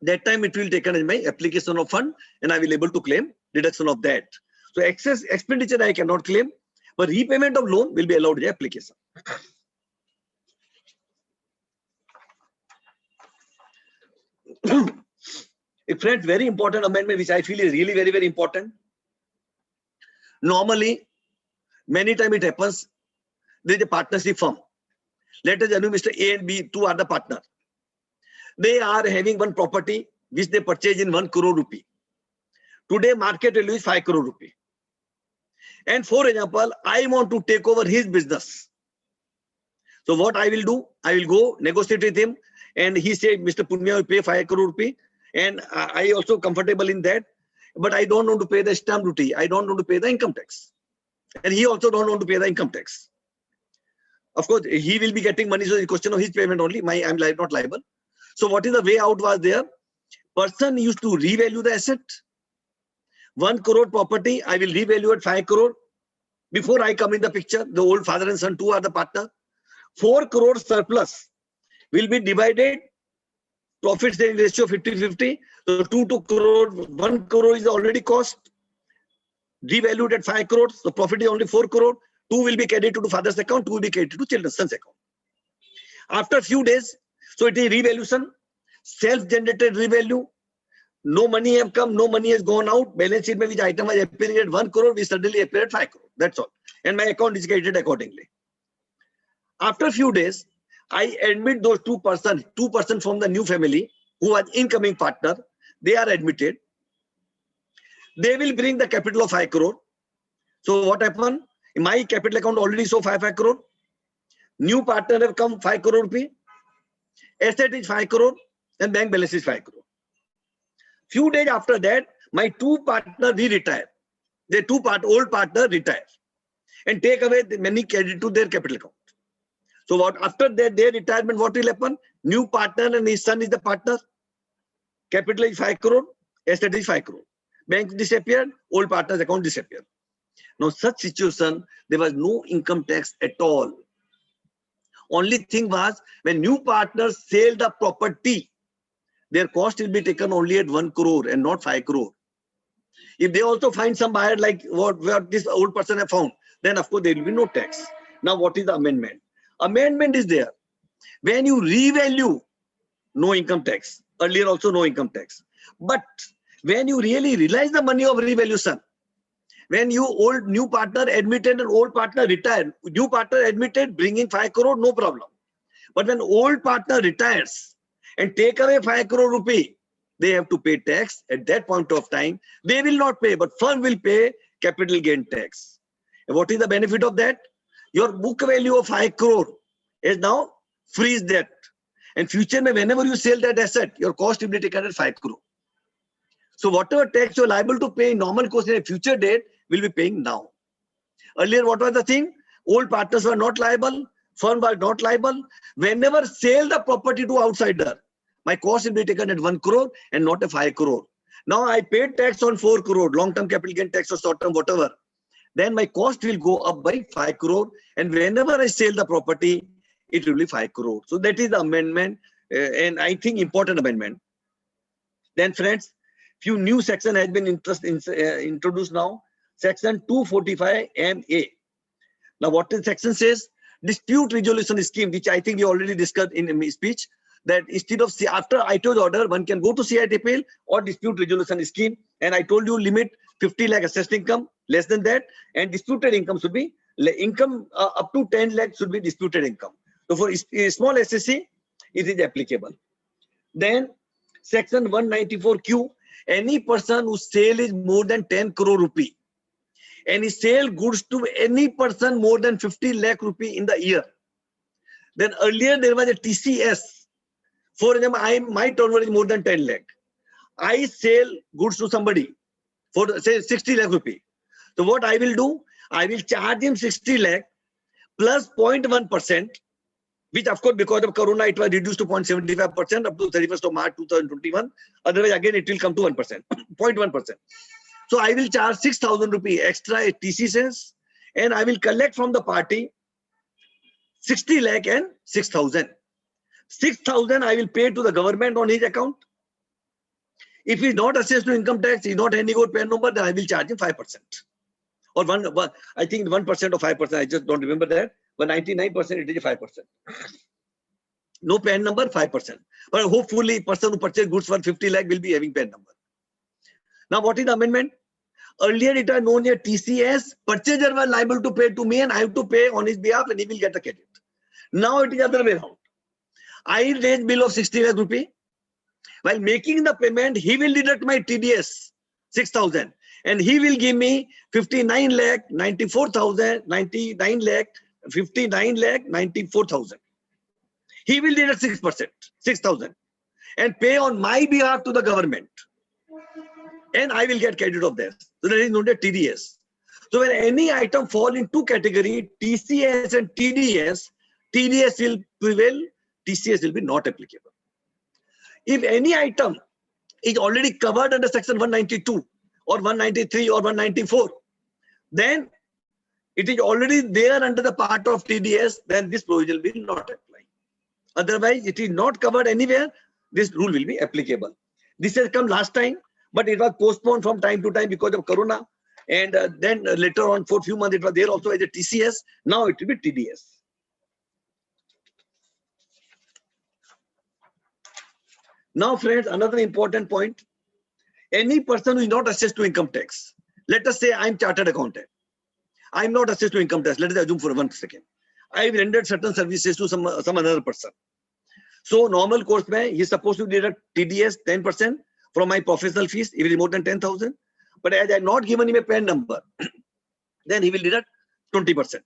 that time it will taken as my application of fund and I will able to claim deduction of that. So excess expenditure I cannot claim, but repayment of loan will be allowed in the application. A friend, very important amendment which I feel is really very, very important. Normally, many times it happens, there is a partnership firm. Let us assume Mr. A and B, two are the partner. They are having one property which they purchase in 1 crore rupee. Today market value is 5 crore rupee. And for example, I want to take over his business. So what I will do, I will go negotiate with him and he said, Mr. Punya will pay 5 crore rupee and I also comfortable in that, but I don't want to pay the stamp duty. I don't want to pay the income tax. And he also don't want to pay the income tax. Of course, he will be getting money, so it's a question of his payment only. I'm not liable. So what is the way out was there? Person used to revalue the asset. 1 crore property, I will revalue at 5 crore. Before I come in the picture, the old father and son, two are the partner. 4 crore surplus will be divided, profit sharing ratio 50-50. So 2 crore, 1 crore is already cost, revalued at 5 crore. So profit is only 4 crore. 2 will be credited to father's account, 2 will be credited to children's son's account. After a few days, so it is revaluation, self-generated revalue. No money have come, no money has gone out. Balance sheet, which item was appearing at 1 crore, we suddenly appear at 5 crore. That's all. And my account is credited accordingly. After a few days, I admit those two person from the new family who was incoming partner. They are admitted. They will bring the capital of 5 crore. So what happened? My capital account already show 5 crore. New partner have come 5 crore rupee. Asset is 5 crore and bank balance is 5 crore. Few days after that, my two partner retire. The old partner retire and take away the money credit to their capital account. So what after that their retirement, what will happen? New partner and his son is the partner. Capital is 5 crore, asset is 5 crore. Bank disappeared, old partner's account disappeared. Now such situation, there was no income tax at all. Only thing was when new partners sell the property, their cost will be taken only at 1 crore and not 5 crore. If they also find some buyer like what this old person have found, then of course there will be no tax. Now what is the amendment? Amendment is there. When you revalue, no income tax. Earlier also no income tax. But when you really realize the money of revaluation, when you new partner admitted and old partner retired, new partner admitted bringing 5 crore, no problem. But when old partner retires and take away 5 crore rupee, they have to pay tax. At that point of time, they will not pay, but firm will pay capital gain tax. And what is the benefit of that? Your book value of 5 crore is now freeze that. And future, whenever you sell that asset, your cost will be taken at 5 crore. So whatever tax you're liable to pay in normal course in a future date will be paying now. Earlier, what was the thing? Old partners were not liable, firm was not liable. Whenever sell the property to outsider, my cost will be taken at 1 crore and not a 5 crore. Now I paid tax on 4 crore, long-term capital gain tax or short-term, whatever. Then my cost will go up by 5 crore. And whenever I sell the property, it will be 5 crore. So that is the amendment, and I think important amendment. Then friends, few new section has been introduced now. Section 245 MA. Now what the section says? Dispute resolution scheme, which I think we already discussed in my speech. That instead of after ITO's order, one can go to CITPL or dispute resolution scheme. And I told you limit 50 lakh assessed income, less than that, and disputed income should be income up to 10 lakh should be disputed income. So for small SSC, it is applicable. Then section 194Q, any person whose sale is more than 10 crore rupee, and he sell goods to any person more than 50 lakh rupee in the year. Then earlier there was a TCS. For example, my turnover is more than 10 lakh. I sell goods to somebody for say 60 lakh rupee. So what I will do, I will charge him 60 lakh plus 0.1%, which of course because of Corona it was reduced to 0.75% up to 31st of March 2021. Otherwise again it will come to 1%, 0.1%. So I will charge 6,000 rupees extra at TC cents, and I will collect from the party 60 lakh and 6,000. 6,000 I will pay to the government on his account. If he is not assessed to income tax, he is not handing over PAN number, then I will charge him 5%. Or I think 1% or 5%, I just don't remember that. But 99% it is 5%. No PAN number, 5%. But hopefully person who purchased goods for 50 lakh will be having PAN number. Now what is the amendment? Earlier it was known as TCS. Purchaser was liable to pay to me and I have to pay on his behalf and he will get the credit. Now it is other way around. I raise bill of 60 lakh rupee. While making the payment, he will deduct my TDS 6,000 and he will give me 59 lakh 94,000, 99 lakh 59 lakh 94,000. He will deduct 6%, 6,000 and pay on my behalf to the government. And I will get credit of this. So that is known as TDS. So when any item fall in two categories, TCS and TDS, TDS will prevail, TCS will be not applicable. If any item is already covered under section 192 or 193 or 194, then it is already there under the part of TDS, then this provision will not apply. Otherwise, it is not covered anywhere, this rule will be applicable. This has come last time, but it was postponed from time to time because of Corona. And then later on, for a few months, it was there also as a TCS. Now it will be TDS. Now, friends, another important point. Any person who is not assessed to income tax, let us say I am chartered accountant. I am not assessed to income tax. Let us assume for 1 second. I have rendered certain services to some another person. So, normal course, he is supposed to deduct TDS 10% from my professional fees if it is more than 10,000. But as I have not given him a PAN number, then he will deduct 20%.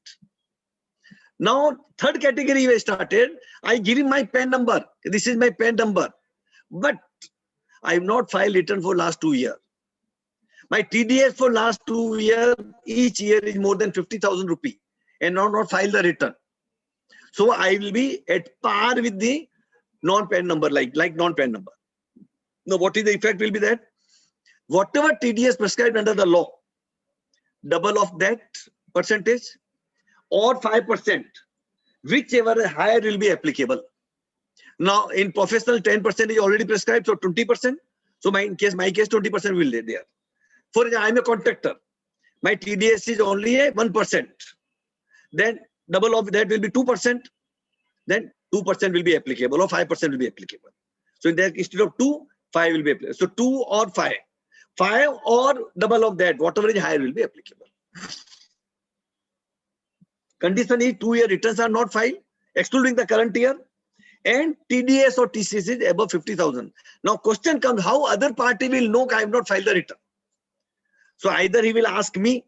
Now, third category we started. I give him my PAN number. This is my PAN number. But I have not filed return for last 2 years. My TDS for last 2 years, each year is more than 50,000 rupees and not filed the return. So I will be at par with the non-PAN number, like non-PAN number. Now what is the effect will be that? Whatever TDS prescribed under the law, double of that percentage or 5%, whichever higher will be applicable. Now, in professional, 10% is already prescribed, so 20%. So, my case, 20% will be there. For example, I am a contractor. My TDS is only a 1%. Then, double of that will be 2%. Then, 2% will be applicable or 5% will be applicable. So, in that, instead of 2, 5 will be applicable. So, 2 or 5. 5 or double of that, whatever is higher will be applicable. Condition is 2-year returns are not filed, excluding the current year. And TDS or TCS is above 50,000. Now question comes, how other party will know I have not filed the return? So either he will ask me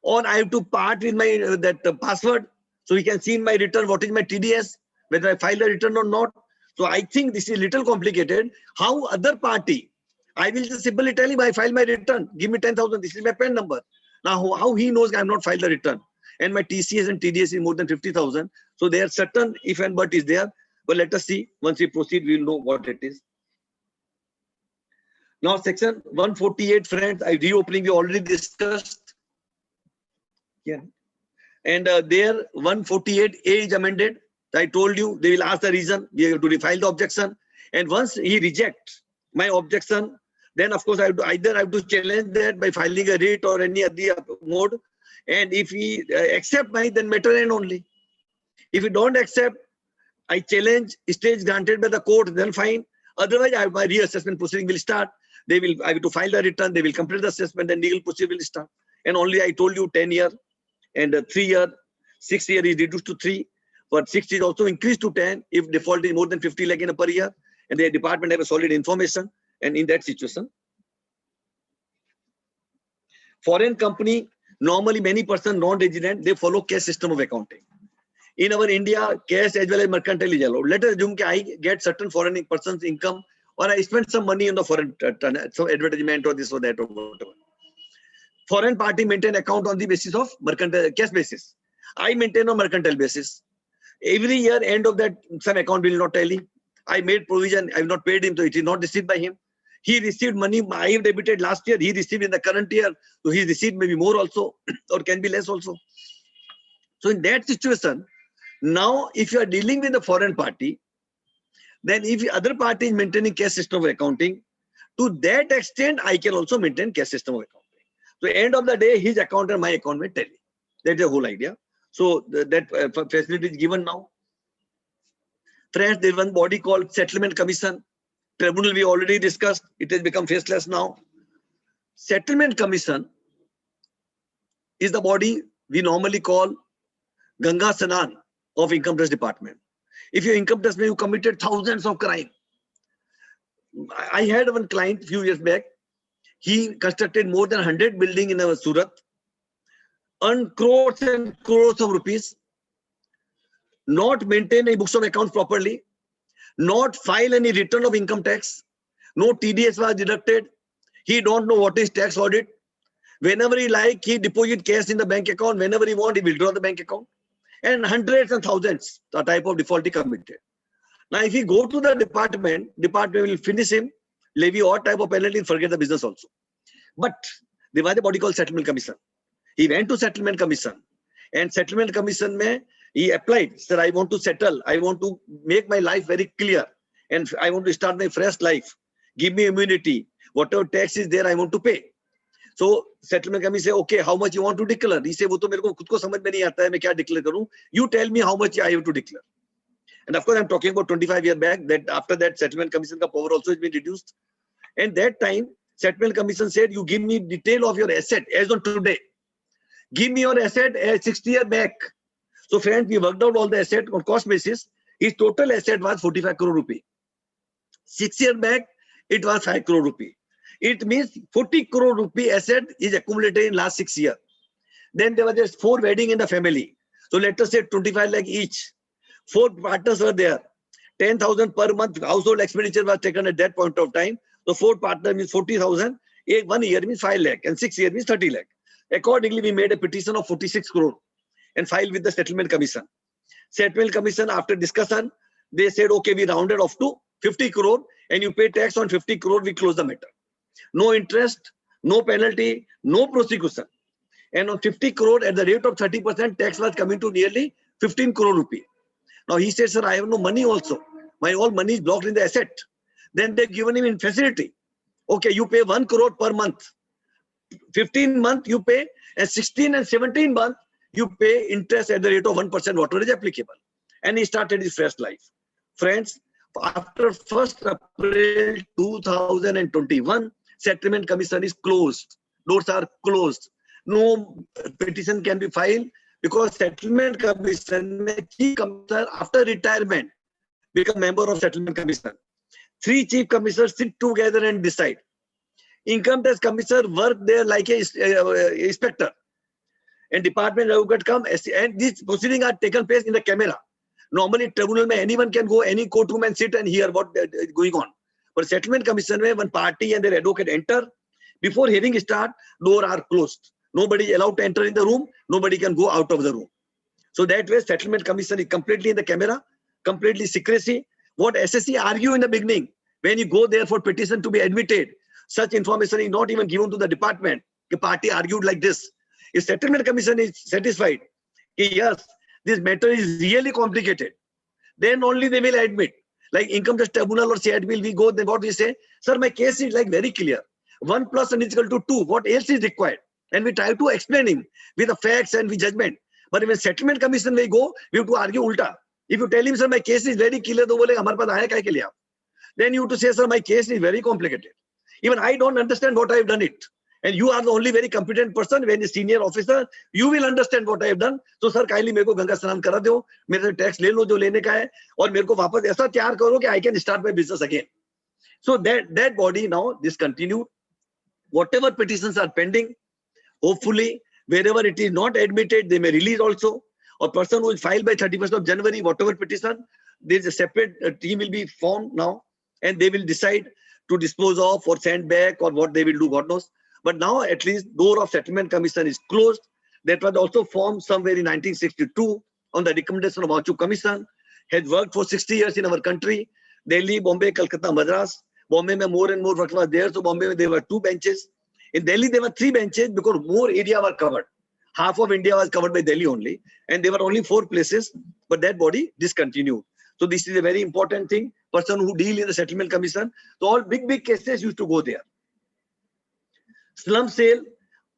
or I have to part with my password so he can see in my return what is my TDS, whether I file the return or not. So I think this is a little complicated. How other party, I will just simply tell him I file my return, give me 10,000, this is my PAN number. Now how he knows I have not filed the return and my TCS and TDS is more than 50,000. So there are certain if and but is there. But let us see, once we proceed, we will know what it is. Now, section 148, friends, I reopening, we already discussed. Yeah. And there, 148A is amended. I told you, they will ask the reason, we have to refile the objection. And once he rejects my objection, then of course, I have to challenge that by filing a writ or any other mode. And if he accept my, then matter end only. If he don't accept, I challenge, stage granted by the court, then fine. Otherwise, my reassessment proceeding will start. I have to file the return, they will complete the assessment, and legal proceeding will start. And only I told you 10 year and 3 year, 6 year is reduced to 3, but 6 is also increased to 10 if default is more than 50 lakh in a per year, and the department have a solid information. And in that situation, foreign company, normally many person non-resident, they follow cash system of accounting. In our India, cash as well as mercantile is allowed. Let us assume that I get certain foreign person's income or I spend some money on the foreign some advertisement or this or that or whatever. Foreign party maintain account on the basis of mercantile cash basis. I maintain on mercantile basis. Every year, end of that, some account will not tally. I made provision. I have not paid him, so it is not received by him. He received money. I have debited last year. He received in the current year. So he received maybe more also, or can be less also. So in that situation, now if you are dealing with a foreign party, then if the other party is maintaining cash system of accounting, to that extent, I can also maintain cash system of accounting. So end of the day, his account and my account will tally. That's the whole idea. So that facility is given now. Friends, there is one body called Settlement Commission. Tribunal we already discussed. It has become faceless now. Settlement Commission is the body we normally call Ganga Sanan of Income Tax Department. If your income tax, you committed thousands of crime. I had one client a few years back. He constructed more than 100 buildings in our Surat, earned crores and crores of rupees, not maintain a books of accounts properly, not file any return of income tax, no TDS was deducted. He don't know what is tax audit. Whenever he like, he deposit cash in the bank account. Whenever he want, he withdraw the bank account. And hundreds and thousands, the type of default he committed. Now, if he go to the department will finish him, levy all type of penalty and forget the business also. But there was a body called Settlement Commission. He went to Settlement Commission, and Settlement Commission he applied, sir, I want to settle. I want to make my life very clear, and I want to start my fresh life. Give me immunity. Whatever tax is there, I want to pay. So Settlement Commission say, okay, how much you want to declare? He say, वो तो मेरे को खुद को समझ में नहीं आता है, मैं क्या declare करूं? You tell me how much I have to declare. And of course, I'm talking about 25 years back. That after that, Settlement Commission ka power also has been reduced. And that time, Settlement Commission said, you give me detail of your asset as on today. Give me your asset as 60 years back. So friends, we worked out all the asset on cost basis. His total asset was 45 crore rupee. 6 years back, it was 5 crore rupee. It means 40 crore rupee asset is accumulated in last 6 years. Then there was just 4 weddings in the family. So let us say 25 lakh each. 4 partners were there. 10,000 per month household expenditure was taken at that point of time. So 4 partners means 40,000. 1 year means 5 lakh and 6 years means 30 lakh. Accordingly, we made a petition of 46 crore and filed with the Settlement Commission. Settlement Commission, after discussion, they said, okay, we rounded off to 50 crore and you pay tax on 50 crore, we close the matter. No interest, no penalty, no prosecution. And on 50 crore at the rate of 30%, tax was coming to nearly 15 crore rupee. Now he said, sir, I have no money also. My all money is blocked in the asset. Then they've given him in facility. Okay, you pay 1 crore per month. 15 month you pay, and 16 and 17 month you pay interest at the rate of 1%, whatever is applicable. And he started his fresh life. Friends, after 1st April 2021, Settlement Commission is closed. Doors are closed. No petition can be filed because Settlement Commission chief commissioner after retirement become member of Settlement Commission. 3 chief commissioners sit together and decide. Income Tax Commissioner work there like a inspector. And Department Advocate come, and these proceedings are taken place in the camera. Normally, tribunal, anyone can go any courtroom and sit and hear what is going on. But Settlement Commission, one party and their advocate enter. Before hearing start, doors are closed. Nobody is allowed to enter in the room. Nobody can go out of the room. So that way, Settlement Commission is completely in the camera, completely secrecy. What SSC argue in the beginning, when you go there for petition to be admitted, such information is not even given to the department. The party argued like this. If Settlement Commission is satisfied, yes, this matter is really complicated, then only they will admit. Like Income Tax Tribunal or CIT will we go, then what we say, sir, my case is like very clear. 1 + 1 is equal to 2. What else is required? And we try to explain him with the facts and with judgment. But when Settlement Commission we go, we have to argue ulta. If you tell him, sir, my case is very clear, then you have to say, sir, my case is very complicated. Even I don't understand what I have done it. And you are the only very competent person, when a senior officer, you will understand what I have done. So, sir, kindly मेरे को गंगा स्नान करा दो, मेरे से tax ले लो जो लेने का है, और मेरे को वापस ऐसा तैयार करो कि I can start my business again. So that body now discontinued. Whatever petitions are pending, hopefully wherever it is not admitted, they may release also. Or person who is filed by 31st of January, whatever petition, there is a separate team will be formed now, and they will decide to dispose of or send back or what they will do, God knows. But now at least door of settlement commission is closed. That was also formed somewhere in 1962 on the recommendation of Machu Commission. Has worked for 60 years in our country. Delhi, Bombay, Calcutta, Madras. Bombay mein more and more work was there. So Bombay there were 2 benches. In Delhi there were 3 benches because more area were covered. Half of India was covered by Delhi only. And there were only 4 places. But that body discontinued. So this is a very important thing. Person who deal in the settlement commission. So all big cases used to go there. Slum sale.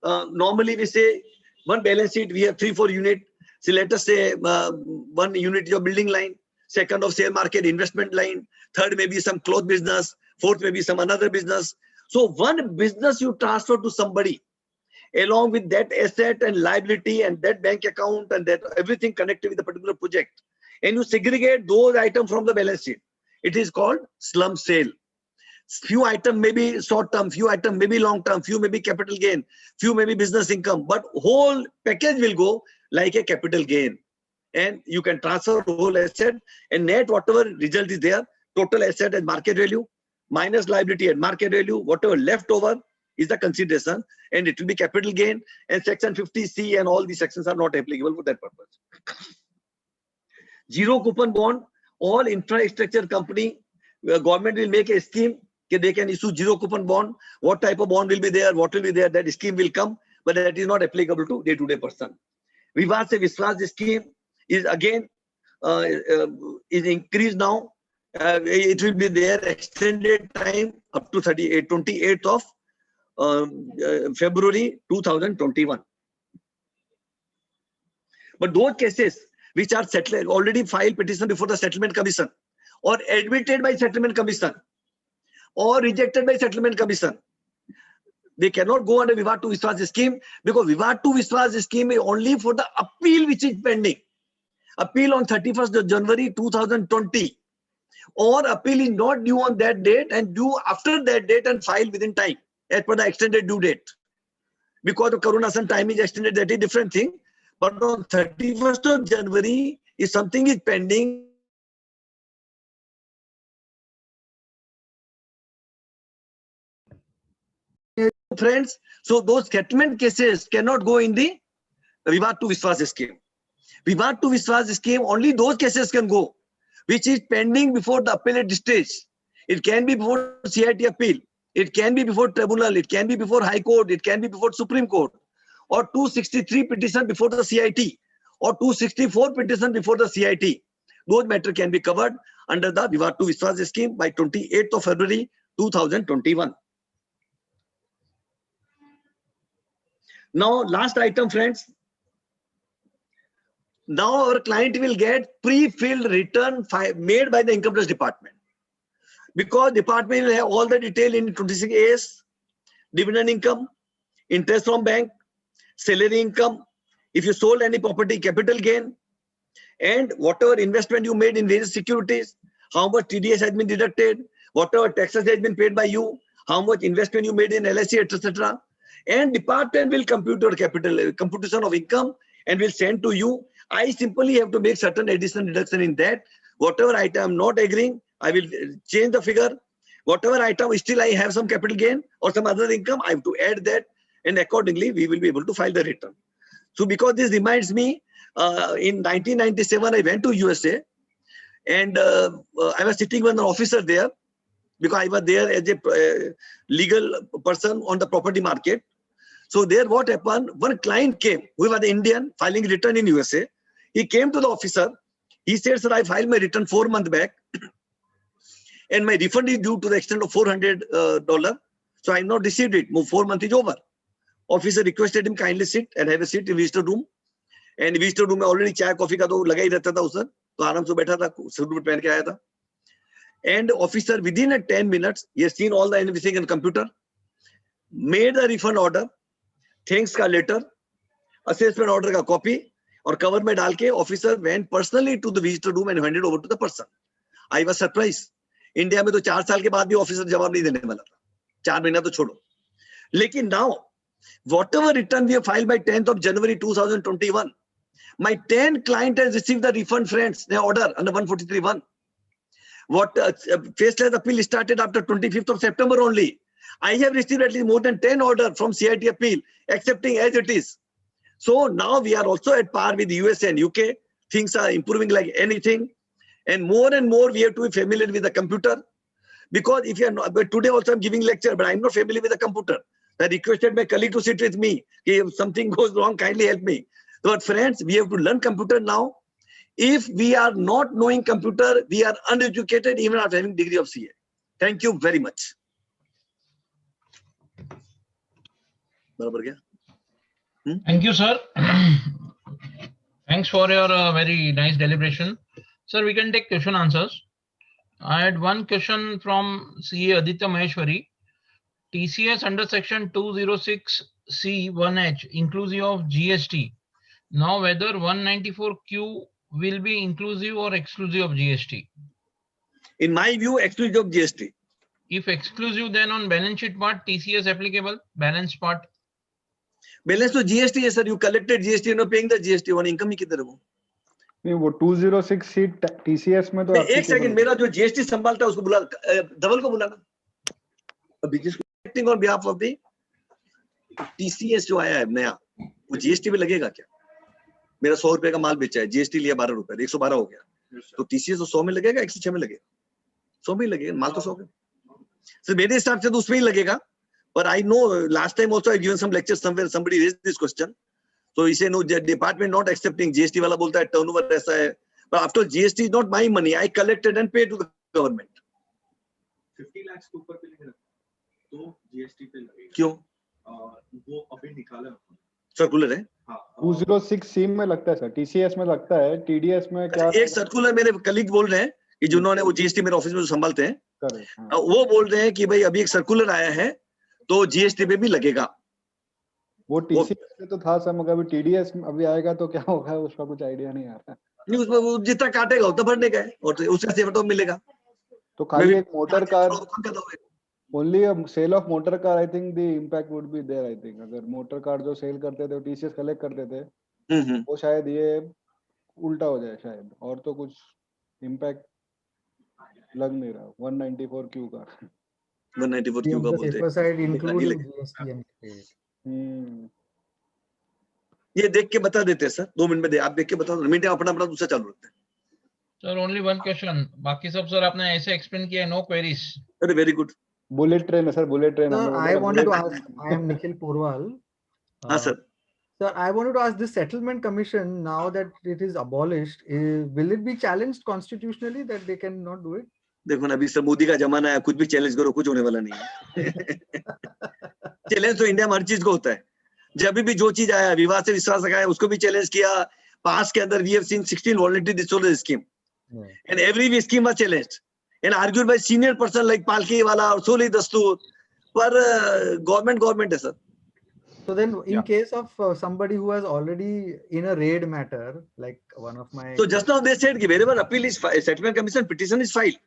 Normally we say one balance sheet, we have 3-4 unit. So let us say 1 unit is of building line, second of sale market investment line, third maybe some cloth business, fourth maybe some another business. So one business you transfer to somebody along with that asset and liability and that bank account and that everything connected with the particular project. And you segregate those items from the balance sheet. It is called slum sale. Few items may be short term, few items may be long term, few may be capital gain, few may be business income, but whole package will go like a capital gain. And you can transfer whole asset and net whatever result is there, total asset at market value, minus liability at market value, whatever left over is the consideration, and it will be capital gain. And section 50C and all these sections are not applicable for that purpose. Zero coupon bond, all infrastructure company, government will make a scheme. They can issue zero coupon bond. What type of bond will be there? What will be there? That scheme will come, but that is not applicable to day-to-day person. Vivad Se Vishwas scheme is again is increased now. It will be there extended time up to 28th of February 2021. But those cases which are settled, already filed petition before the settlement commission, or admitted by settlement commission, or rejected by settlement commission, they cannot go under Vivad to Vishwas scheme, because Vivad to Vishwas scheme is only for the appeal which is pending. Appeal on 31st of January 2020, or appeal is not due on that date and due after that date and filed within time as per the extended due date. Because the Corona time is extended, that is different thing. But on 31st of January, if something is pending, friends, so those settlement cases cannot go in the Vivad to Vishwas scheme. Vivad to Vishwas scheme, only those cases can go which is pending before the appellate stage. It can be before CIT appeal, it can be before tribunal, it can be before High Court, it can be before Supreme Court, or 263 petition before the CIT, or 264 petition before the CIT. Those matter can be covered under the Vivad to Vishwas scheme by 28th of February 2021. Now, last item, friends. Now our client will get pre-filled return made by the income tax department, because department will have all the detail in 26As, dividend income, interest from bank, salary income, if you sold any property, capital gain, and whatever investment you made in various securities, how much TDS has been deducted, whatever taxes has been paid by you, how much investment you made in LIC, etc. And department will compute your capital computation of income and will send to you. I simply have to make certain additional deduction in that. Whatever item I'm not agreeing, I will change the figure. Whatever item still I have some capital gain or some other income, I have to add that, and accordingly we will be able to file the return. So because this reminds me, in 1997 I went to USA, and I was sitting with an officer there, because I was there as a legal person on the property market. So there what happened, one client came, who was an Indian filing return in USA. He came to the officer. He said, sir, I filed my return 4 months back and my refund is due to the extent of $400. So I have not received it. 4 months is over. Officer requested him kindly sit and have a seat in visitor room. And visitor room में already चाय coffee का तो लगा ही रहता था उधर, तो आराम से बैठा था, सूट पहन के आया था. And officer within 10 minutes, he has seen all the everything in computer, made the refund order, thanks का letter, assessment order का copy, और cover में डाल के officer went personally to the visitor room and handed over to the person. I was surprised. India में तो 4 साल के बाद भी ऑफिसर जवाब नहीं देने वाला था, 4 महीना तो छोड़ो. लेकिन now, whatever return we have filed by 10th of January 2021, my 10 client has received the refund, friends, the order under 143.1. What faceless appeal started after 25th of September only. I have received at least more than 10 orders from CIT appeal accepting as it is. So now we are also at par with USA and UK. Things are improving like anything. And more we have to be familiar with the computer. Because if you are not, but today also I'm giving lecture, but I'm not familiar with the computer. I requested my colleague to sit with me. If something goes wrong, kindly help me. But friends, we have to learn computer now. If we are not knowing computer, we are uneducated even after having degree of CA. Thank you very much. Thank you, sir. Thanks for your very nice deliberation. Sir, we can take question answers. I had one question from CA Aditya Maheshwari. TCS under section 206C1H inclusive of GST. Now whether 194Q will be inclusive or exclusive of GST? In my view, exclusive of GST. If exclusive, then on balance sheet part, TCS applicable, balance part. Balance to GST है sir. You collected GST, you're not paying the GST. One income ही किधर है वो? नहीं वो 206 seat TCS में तो एक second, मेरा जो GST संभालता है उसको बुला, धवल को बुलाना. Business acting on behalf of the TCS जो आया है नया, वो GST पे लगेगा क्या? मेरा 100 रुपए का माल बेचा है, GST लिया 12 रुपए, 112 हो गया. तो TCS तो 100 में लगेगा, 106 में लगेगा? 100 में लगेगा, माल तो 100 का. So मेरे हिसाब से तो उसमें ही लगेगा. But I know last time also I given some lectures somewhere, somebody raised this question. So he said no, the department not accepting. GST वाला बोलता है turnover ऐसा है. But after GST is not my money, I collected and paid to the government. 50 lakh के ऊपर पे लिखा तो GST पे लगेगा. क्यों? वो अभी निकाला है. सर्कुलर है. हाँ. 206C में लगता है सर, TCS में लगता है, TDS में क्या? एक सर्कुलर मेरे कलीग बोल रहे हैं कि जिन्होंने वो GST मेरे ऑफिस में जो संभालते हैं, वो बोल रहे हैं कि भाई अभी एक सर्कुलर आया है तो GST पे भी लगेगा. वो TCS में तो था सर, मगर अभी TDS में अभी आएगा तो क्या होगा उसका कुछ आइडिया नहीं आ रहा. नहीं, उसमें वो जितना काटेगा उतना भरने का है और उसका सेवा तो मिलेगा. तो खाली एक मोटर कार, होगा. Only sale of motor car, I think the impact would be there. I think अगर मोटर कार जो सेल करते थे TCS कलेक्ट करते थे, वो शायद ये उल्टा हो जाए शायद, और तो कुछ इम्पैक्ट लग नहीं रहा. 194Q का 194Q का बोलते हैं. ये देख के बता देते हैं सर, 2 मिनट में दे, आप देख के बता दो, मिनट अपना अपना दूसरा चालू रखते हैं. सर ओनली वन क्वेश्चन, बाकी सब सर आपने ऐसे एक्सप्लेन किया, नो क्वेरीज. अरे वेरी गुड. बुलेट ट्रेन है sir, bullet train. Sir, I wanted to ask, I am Nikhil Porwal. हाँ sir. Sir, I wanted to ask, this settlement commission, now that it is abolished, will it be challenged constitutionally that they cannot do it? देखो ना, अभी sir Modi का जमाना है, कुछ भी challenge करो, कुछ होने वाला नहीं है. चैलेंज तो इंडिया में हर चीज को होता है. जब भी जो चीज आया, विवाद से विश्वास लगाया, उसको भी चैलेंज किया. पास के अंदर we have seen 16 voluntary disclosure scheme, and every scheme was challenged and argued by senior person like Palke wala or Soli Dastoor. पर गवर्नमेंट है sir. So then in case of somebody who has already in a raid matter, like one of my, so just now they said कि wherever appeal is filed, settlement commission petition is filed,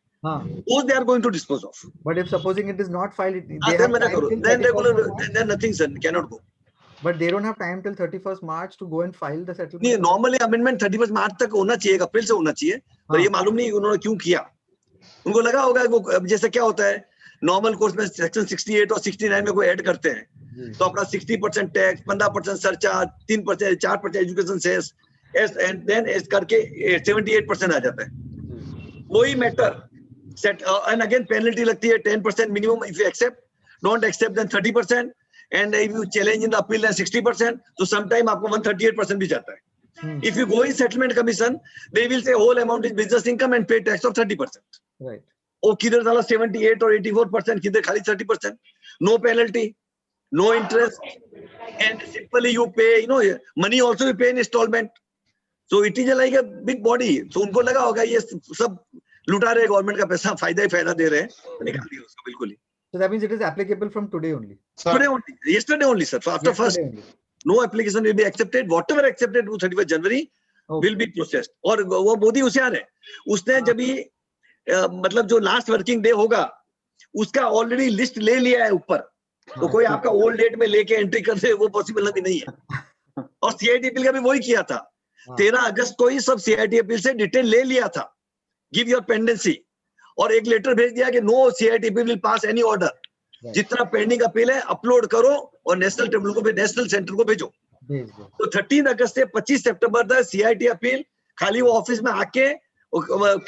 those they are going to dispose of. But if supposing it is not filed, they then have time till then 31st regular, March. then nothing sir, cannot go. But they don't have time till 31st March to go and file the settlement. नहीं, normally amendment 31st मार्च तक होना चाहिए, अप्रैल से होना चाहिए. पर ये मालूम नहीं उन्होंने क्यों किया. उनको लगा होगा वो, जैसे क्या होता है नॉर्मल कोर्स में सेक्शन 68 और 69 में कोई ऐड करते हैं, तो अपना 60% tax, 15% surcharge, 3%, 4% education cess, and then एस करके 78% आ जाता है. वही matter set, and again penalty लगती है 10% minimum if you accept, don't accept then 30%, and if you challenge in the appeal then 60%, तो सम टाइम आपको 138% भी जाता है. If you go in settlement commission, they will say whole amount is business income and pay tax of 30%. Right. Oh, किधर साला 78 or 84%, किधर खाली 30%. No penalty, no interest, and simply you pay. You know, money also you pay in installment. So it is like a big body. So उनको लगा होगा ये सब लुटा रहे गवर्नमेंट का पैसा, फायदा ही फायदा दे रहे हैं, निकाल दिया उसको बिल्कुल ही. So that means it is applicable from today only. Today only, yesterday only, sir. So after first. No application will be accepted. Whatever accepted to 31st January will be processed. और वो मोदी होशियार है, उसने जब भी मतलब जो लास्ट वर्किंग डे होगा उसका ऑलरेडी लिस्ट ले लिया है ऊपर. तो कोई आपका ओल्ड डेट में लेके एंट्री कर दे, वो पॉसिबल अभी नहीं है. और सीआईटी अपील का भी वही किया था. 13 अगस्त को ही सब सीआईटी अपील से डिटेल ले लिया था, गिव योर पेंडेंसी, और एक लेटर भेज दिया कि no CIT appeal will pass any order. Right. जितना पेंडिंग अपील है अपलोड करो और नेशनल ट्रिब्यूनल को, नेशनल सेंटर को भेजो। भेज दो। तो 13 अगस्त से 25 सितंबर तक CIT अपील खाली वो ऑफिस में आके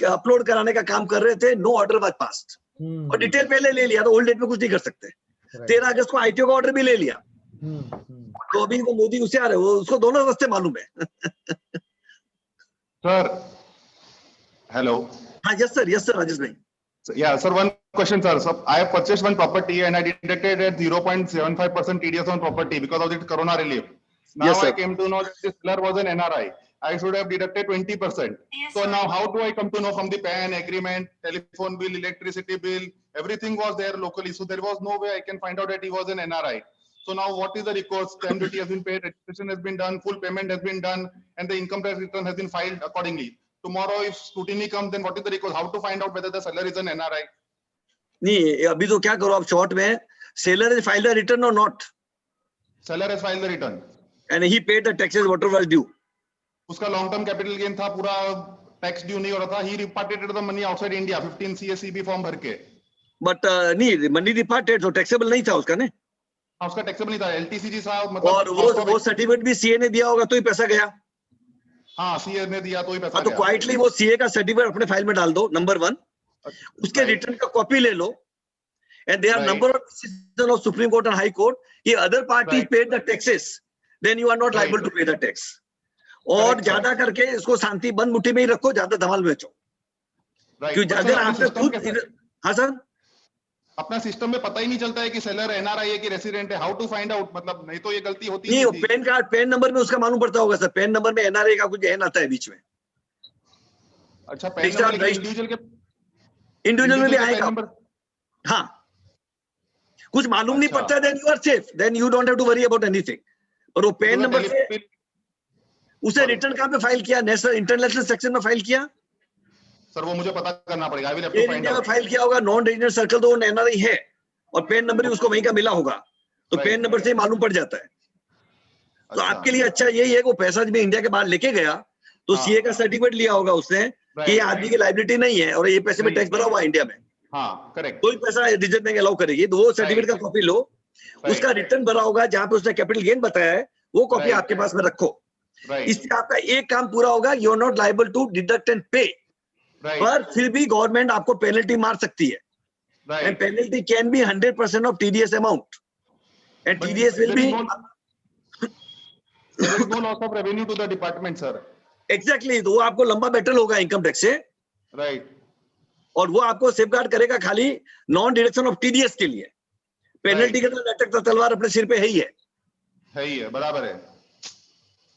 अपलोड कराने का काम कर रहे थे। नो ऑर्डर वाज पास्ड और डिटेल पहले ले लिया, तो ओल्ड डेट में कुछ नहीं कर सकते। Right. 13 अगस्त को ITO का ऑर्डर भी ले लिया। हम्म। तो अभी वो मोदी उससे आ रहे, वो उसको दोनों रास्ते मालूम है। Sir, hello. हाँ, यस सर राजेश भाई। So, yeah, sir, one question, sir. So I have purchased one property and I deducted at 0.75% TDS on property because of the corona relief. Now Yes, sir. I came to know that this seller was an NRI. I should have deducted 20%. So now how do I come to know from the PAN agreement, telephone bill, electricity bill, everything was there locally. So there was no way I can find out that he was an NRI. So now what is the recourse? Stamp duty has been paid, registration has been done, full payment has been done, and the income tax return has been filed accordingly. Tomorrow if scrutiny comes, then what is the recourse? How to find out whether the seller is an NRI? नहीं, अभी तो क्या करो आप short में, seller has filed a return or not, Seller has filed the return. and he paid the taxes whatever was due. उसका long term capital gain था, पूरा टैक्स ड्यू नहीं हो रहा था. He repatriated the money outside India 15 CSCB form भर के. But नहीं, मनी डिपार्टेड तो टैक्सेबल नहीं था उसका ने, हाँ, उसका टैक्सेबल नहीं था. LTCG साहब और मतलब वो सर्टिफिकेट भी CA ने दिया होगा तो ही पैसा गया। हाँ, सीए ने दिया तो ही पैसा हाँ, तो गया. क्वाइटली वो CA का सर्टिफिकेट अपने फाइल में डाल दो, नंबर 1। उसके Right. रिटर्न का कॉपी ले लो, and there are Right. Number of decision of supreme court and high court कि other party Right. Paid the taxes, then you are not Right. Liable to pay the tax. और Correct, sir. ज्यादा करके इसको शांति बंद मुट्ठी में ही रखो, ज्यादा धमाल में बेचो, Right. क्योंकि But अगर sir, आपने system खुद कैसे- हाँ सर, अपना सिस्टम में पता ही नहीं चलता है कि सेलर एनआरआई है कि रेसिडेंट है. How to find out? मतलब नहीं तो ये गलती होती नहीं, नहीं थी. पैन कार्ड, पैन नंबर में उसका मालूम पड़ता होगा सर, पैन नंबर में NRA का कुछ एन आता है बीच में, अच्छा, पैन नंबर लेकिन इंडिविजुअल के इंडिविजुअल में भी पैन आएगा। नंबर. हाँ, कुछ मालूम नहीं अच्छा. पड़ता, then you are safe, then you don't have to worry about anything. और वो पैन नंबर से उसे रिटर्न कहाँ पे फाइल किया, नेशनल इंटरनेशनल सेक्शन में फाइल किया, सर वो मुझे पता करना पड़ेगा. I will have to air find India में आउट. फाइल किया होगा, नॉन रेजिडेंट सर्कल तो NRI है, और पैन नंबर भी उसको वहीं का मिला होगा, तो Right. पैन नंबर से ही मालूम पड़ जाता है। तो अच्छा. आपके लिए अच्छा यही है कि वो पैसा जब इंडिया के बाहर लेके गया तो हाँ. CA का सर्टिफिकेट लिया होगा उसने कि ये आदमी की लाइबिलिटी नहीं है और ये पैसे में नहीं। टैक्स भरा हुआ है इंडिया में, हाँ, करेक्ट. कोई पैसा रिजर्व बैंक अलाउ करेगी, तो वो सर्टिफिकेट का कॉपी लो, उसका रिटर्न भरा होगा जहां पे उसने कैपिटल गेन बताया है, वो कॉपी Right. आपके पास में रखो। राइट. इससे आपका एक काम पूरा होगा, you are not liable to deduct and pay, right. पर फिर भी गवर्नमेंट आपको पेनल्टी मार सकती है, and right. Penalty can be 100% of TDS amount, and But TDS will there be is there is no loss of revenue to the department, sir. Exactly, तो वो आपको लंबा बैटल होगा इनकम टैक्स से, Right. और वो आपको सेफगार्ड करेगा खाली नॉन डिडक्शन ऑफ TDS के लिए। पेनल्टी का तो लटकता तलवार अपने सिर पे है ही है। है ही है, बराबर है.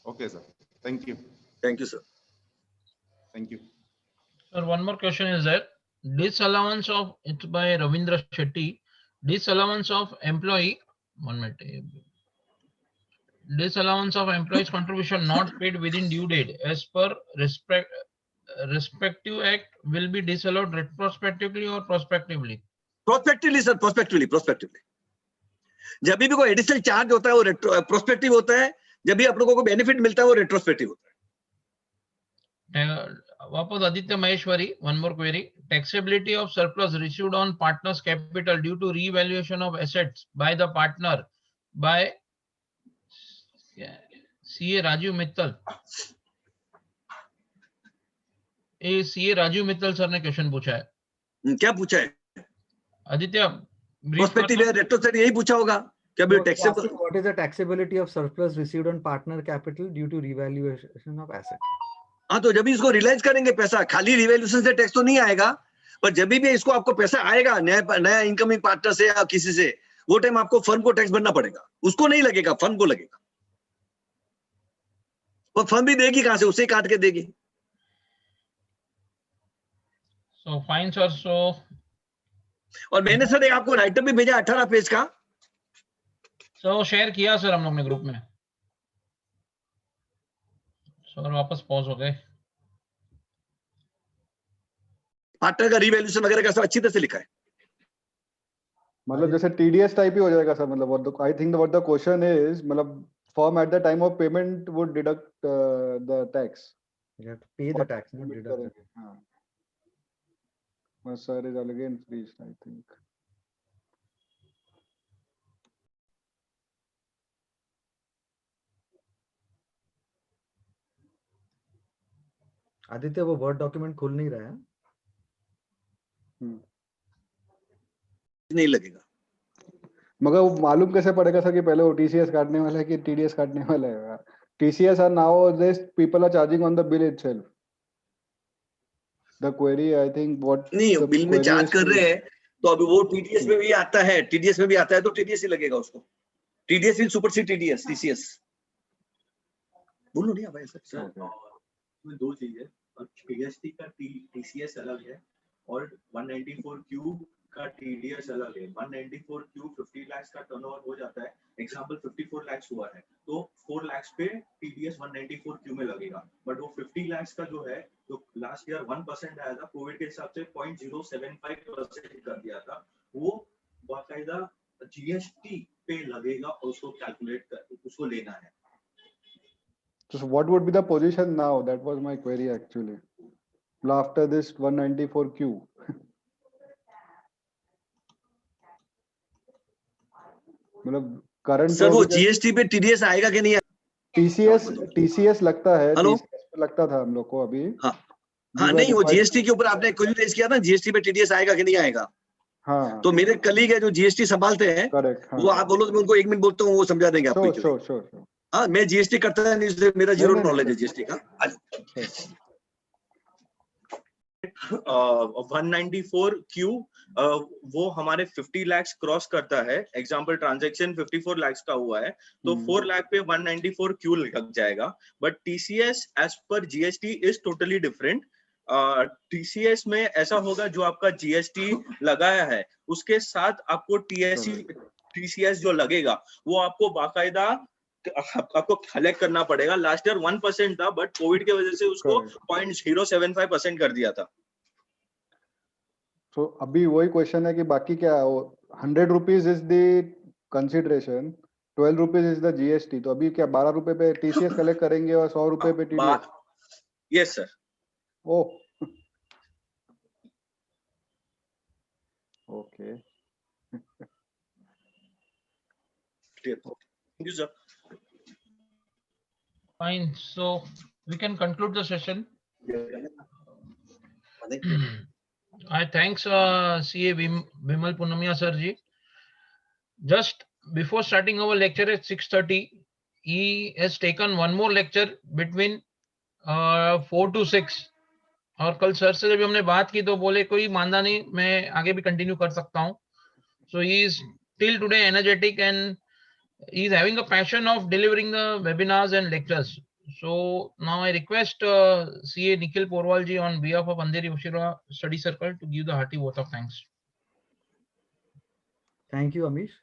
Okay sir, thank you. Thank you sir. Thank you. Sir, one more question is that disallowance of, it's by Ravindra Shetty, disallowance of employee, 1 minute, disallowance of employees contribution not paid within due date as per respective act will be disallowed retrospectively or prospectively? Prospectively sir, prospectively. जब भी कोई additional charge होता है वो prospective होता है, जब भी आप लोगों को बेनिफिट मिलता है वो रेट्रोस्पेक्टिव होता है। वापस Aditya Maheshwari, one more query. Taxability of surplus received on partner's capital due to revaluation of assets by the partner by CA Rajiv Mittal. ये CA राजीव मित्तल सर ने क्वेश्चन पूछा है। क्या पूछा है आदित्य, प्रोस्पेक्टिव या रेट्रोस्पेक्टिव, यही पूछा होगा क्या भी taxable. What is the taxability of surplus received on partner capital due to revaluation of asset? हाँ, तो जब भी इसको रियलाइज करेंगे पैसा, खाली रिवैल्यूएशन से टैक्स तो नहीं आएगा, पर जब भी इसको आपको पैसा आएगा नया इनकमिंग पार्टनर से या किसी से, वो टाइम आपको फर्म को टैक्स भरना पड़ेगा। उसको नहीं लगेगा, फर्म को लगेगा। और फर्म भी देगी कहां से, उसे काट के देगी। So fine sir, so और मैंने सर आपको राइटअप भी भेजा 18 पेज का। शेयर किया सर हम लोग ने ग्रुप में। सर वापस पॉज हो गए। पार्टनर का रिवैल्यूएशन वगैरह का सब अच्छी तरह से लिखा है। मतलब जैसे TDS टाइप ही हो जाएगा सर, मतलब आई think what the question is, मतलब firm at the time of payment would deduct the tax. You have to pay the tax, not deduct it. हाँ. But sir is again freeze, I think. Aditya वो word document खुल नहीं रहा है. नहीं लगेगा। मगर वो मालूम कैसे पड़ेगा सर कि पहले वो टीसीएस काटने वाला है कि टीडीएस काटने वाला है? TCS are now this people are charging on the bill itself. The query I think what नहीं, द बिल में क्वेरी चार्ज इज कर टू. रहे हैं तो अभी वो टीडीएस में भी आता है, टीडीएस में भी आता है तो टीडीएस ही लगेगा उसको। TDS will supersede TDS, TCS. बोलो नहीं आप ऐसा। सर इसमें दो चीजें, पीएसटी का टीसीएस अलग है और 194Q का टीडीएस अलग है। 194Q 50 लाख का टर्नओवर हो जाता है, एग्जांपल 54 लाख हुआ है तो 4 लाख पे टीडीएस 194Q में लगेगा। बट वो 50 लाख का जो है, जो लास्ट ईयर 1% आया था कोविड के हिसाब से 0.075% कर दिया था, वो बाकायदा जीएसटी पे लगेगा और उसको कैलकुलेट कर उसको लेना है। So what would be the position now? That was my query actually. After this 194Q. मतलब करंट सर वो जीएसटी पे टीडीएस आएगा कि नहीं? टीसीएस लगता है, हेलो? टीसीएस पे लगता था हम लोग को अभी. हाँ नहीं, वो जीएसटी के ऊपर आपने क्वेरी रेज किया ना, जीएसटी पे टीडीएस आएगा कि नहीं आएगा? हाँ तो मेरे कलीग है जो जीएसटी संभालते हैं, करेक्ट. वो आप बोलो तो मैं उनको 1 मिनट बोलता हूँ, वो समझा देंगे आपको। श्योर. हाँ, मैं जीएसटी करता नहीं, इसलिए मेरा जीरो नहीं, नॉलेज है sure. जीएसटी का। 194Q वो हमारे 50 लाख क्रॉस करता है। एग्जांपल ट्रांजैक्शन 54 लाख का हुआ है तो 4 लाख पे 194Q लग जाएगा। But TCS as per GST is totally different. TCS में ऐसा होगा, जो आपका जीएसटी लगाया है उसके साथ आपको टीसीएस जो लगेगा वो आपको बाकायदा आपको कलेक्ट करना पड़ेगा। लास्ट ईयर 1% था बट कोविड की वजह से उसको 0.075% कर दिया था। तो अभी वही क्वेश्चन है कि बाकी क्या है? 100 rupees is the consideration, 12 rupees is the GST. तो अभी क्या 12 रुपए पे टीसीएस कलेक्ट करेंगे और 100 रुपए पे TDS? Yes sir. Oh okay. Thank you, sir. Fine. So we can conclude the session. I thanks CA Vimal Punamia sir ji. Just before starting our lecture at 6:30, he has taken one more lecture between 4 to 6. और कल sir से जब हमने बात की तो बोले कोई मानना नहीं, मैं आगे भी कंटिन्यू कर सकता हूँ. So he is till today energetic and he is having a passion of delivering the webinars and lectures. So now I request CA Nikhil Porwal ji on behalf of Andheri Ushira Study Circle to give the hearty vote of thanks. Thank you, Amish.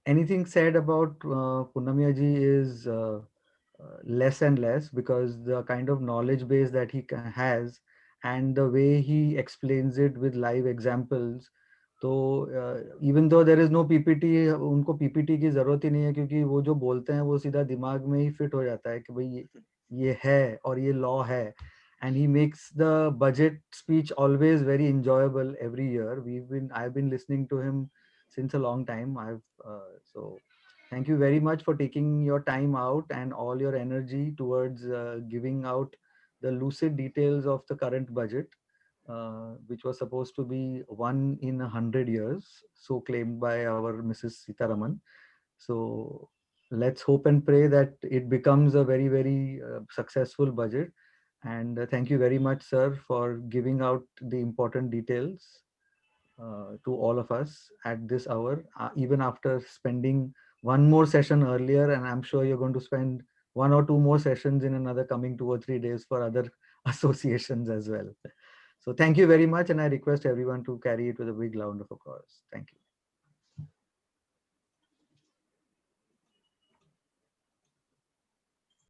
Anything said about Punamia ji is less and less, because the kind of knowledge base that he has and the way he explains it with live examples. तो even though there is no PPT, उनको PPT की जरूरत ही नहीं है, क्योंकि वो जो बोलते हैं वो सीधा दिमाग में ही फिट हो जाता है कि भाई ये है और ये लॉ है. And he makes the budget speech always very enjoyable every year. I've been listening to him since a long time. So thank you very much for taking your time out and all your energy towards giving out the lucid details of the current budget, which was supposed to be 1 in 100 years, so claimed by our Mrs. Sitaraman. So let's hope and pray that it becomes a very, very successful budget. And thank you very much, sir, for giving out the important details to all of us at this hour, even after spending one more session earlier. And I'm sure you're going to spend 1 or 2 more sessions in another coming 2 or 3 days for other associations as well. So thank you very much. And I request everyone to carry it with a big round of applause. Thank you.